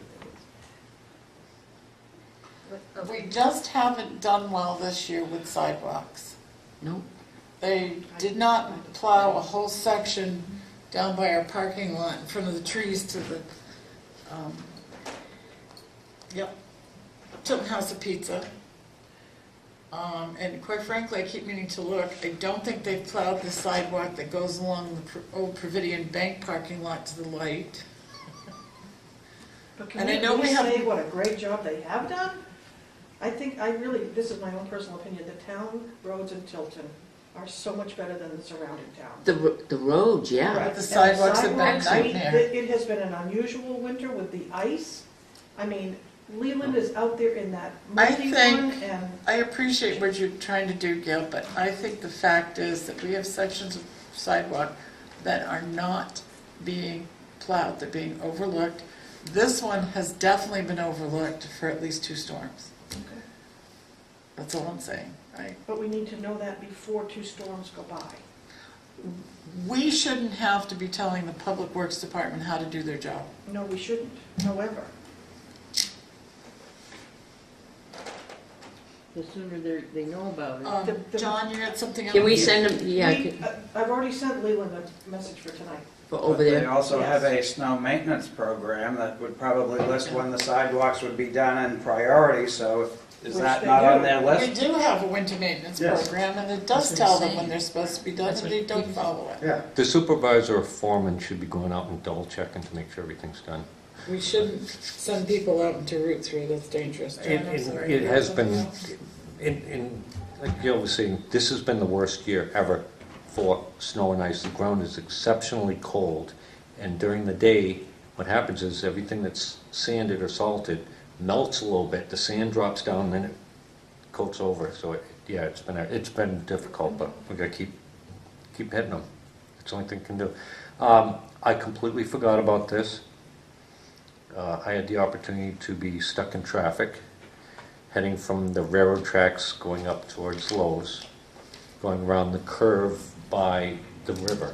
what that is. We just haven't done well this year with sidewalks. Nope. They did not plow a whole section down by our parking lot in front of the trees to the, Tilton House of Pizza. And quite frankly, I keep meaning to look, I don't think they've plowed the sidewalk that goes along the old Providian Bank parking lot to the light. But can And we I know we please have- say what a great job they have done? I think, this is my own personal opinion, the town roads in Tilton are so much better than the surrounding towns. The roads, yeah. But the And the sidewalks have been a sidewalks, nightmare. It has been an unusual winter with the ice. I mean, Leland is out there in that I muddy think- one, and I appreciate what you're trying to do, Gail, but I think the fact is that we have sections of sidewalk that are not being plowed, they're being overlooked. This one has definitely been overlooked for at least 2 storms. That's all I'm saying, right? but we need to know that before 2 storms go by. We shouldn't have to be telling the Public Works Department how to do their job. No, we shouldn't, however. The sooner they know about it. John, you had something else? Can we send them, yeah, I've already sent Leland a message for tonight. over But They there? also have Yes. a snow maintenance program that would probably list when the sidewalks would be done in priority, so is Which that they not do. on their We list? do have a winter maintenance Yes. program, and it does That's what I'm tell them saying. when they're supposed to be done, That's and what they don't people- follow it. Yeah. The supervisor or foreman should be going out and double checking to make sure everything's done. We shouldn't send people out into Route 3, that's dangerous. John, I'm sorry. It You has have been, something else? like Gil was saying, this has been the worst year ever for snow and ice. The ground is exceptionally cold, and during the day, what happens is everything that's sanded or salted melts a little bit, the sand drops down, and then it coats over. So, it's been difficult, but we gotta keep hitting them. It's the only thing we can do. I completely forgot about this. I had the opportunity to be stuck in traffic, heading from the railroad tracks going up towards Lowe's, going around the curve by the river.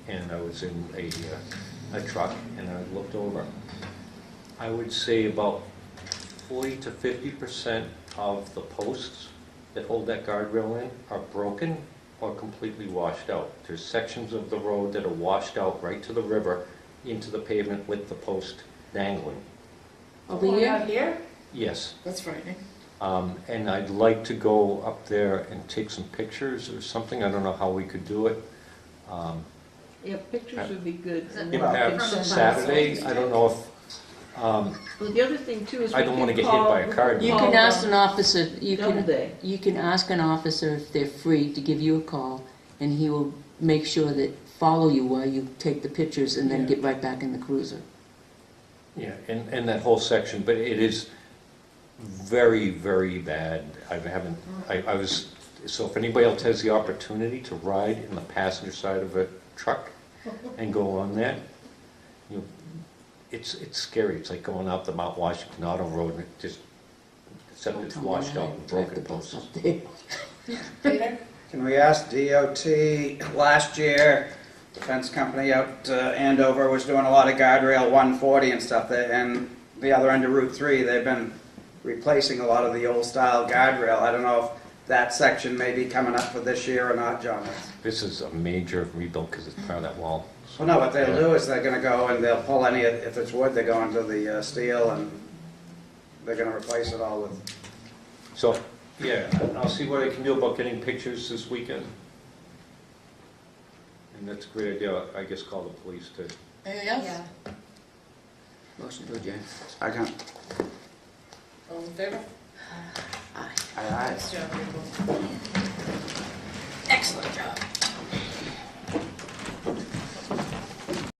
And I was in a truck, and I looked over. I would say about 40 to 50% of the posts that hold that guardrail in are broken or completely washed out. There's sections of the road that are washed out right to the river into the pavement with the post dangling. Over Oh, here? not here? Yes. That's frightening. And I'd like to go up there and take some pictures or something. I don't know how we could do it. Yeah, pictures would be good. and If then we can perhaps send them. Saturday, I don't know if Um, Well, the other thing too is. I don't wanna get hit by a car. You can ask an officer, Double day. you can ask an officer if they're free to give you a call, and he will make sure that, follow you while you take the pictures and then Yeah. get right back in the cruiser. Yeah, and that whole section, but it is very, very bad. I was, so if anybody else has the opportunity to ride in the passenger side of a truck and go on that, you know, it's scary. It's like going out the Mount Washington Auto Road and it just, except it's washed out and broken posts. Peter? Can we ask DOT, last year, the fence company out Andover was doing a lot of guardrail 140 and stuff, and the other end of Route 3, they've been replacing a lot of the old style guardrail. I don't know if that section may be coming up for this year or not, John. This is a major rebuild because it's part of that wall. Well, no, what they'll do is they're gonna go and they'll pull any, if it's wood, they go into the steel and they're gonna replace it all with. So, yeah, I'll see what I can do about getting pictures this weekend. And that's a great idea. I guess call the police to. Anything else? Yeah. Motion to adjourn. I can't. All in favor? Aye. Aye. Nice job, people. Excellent job.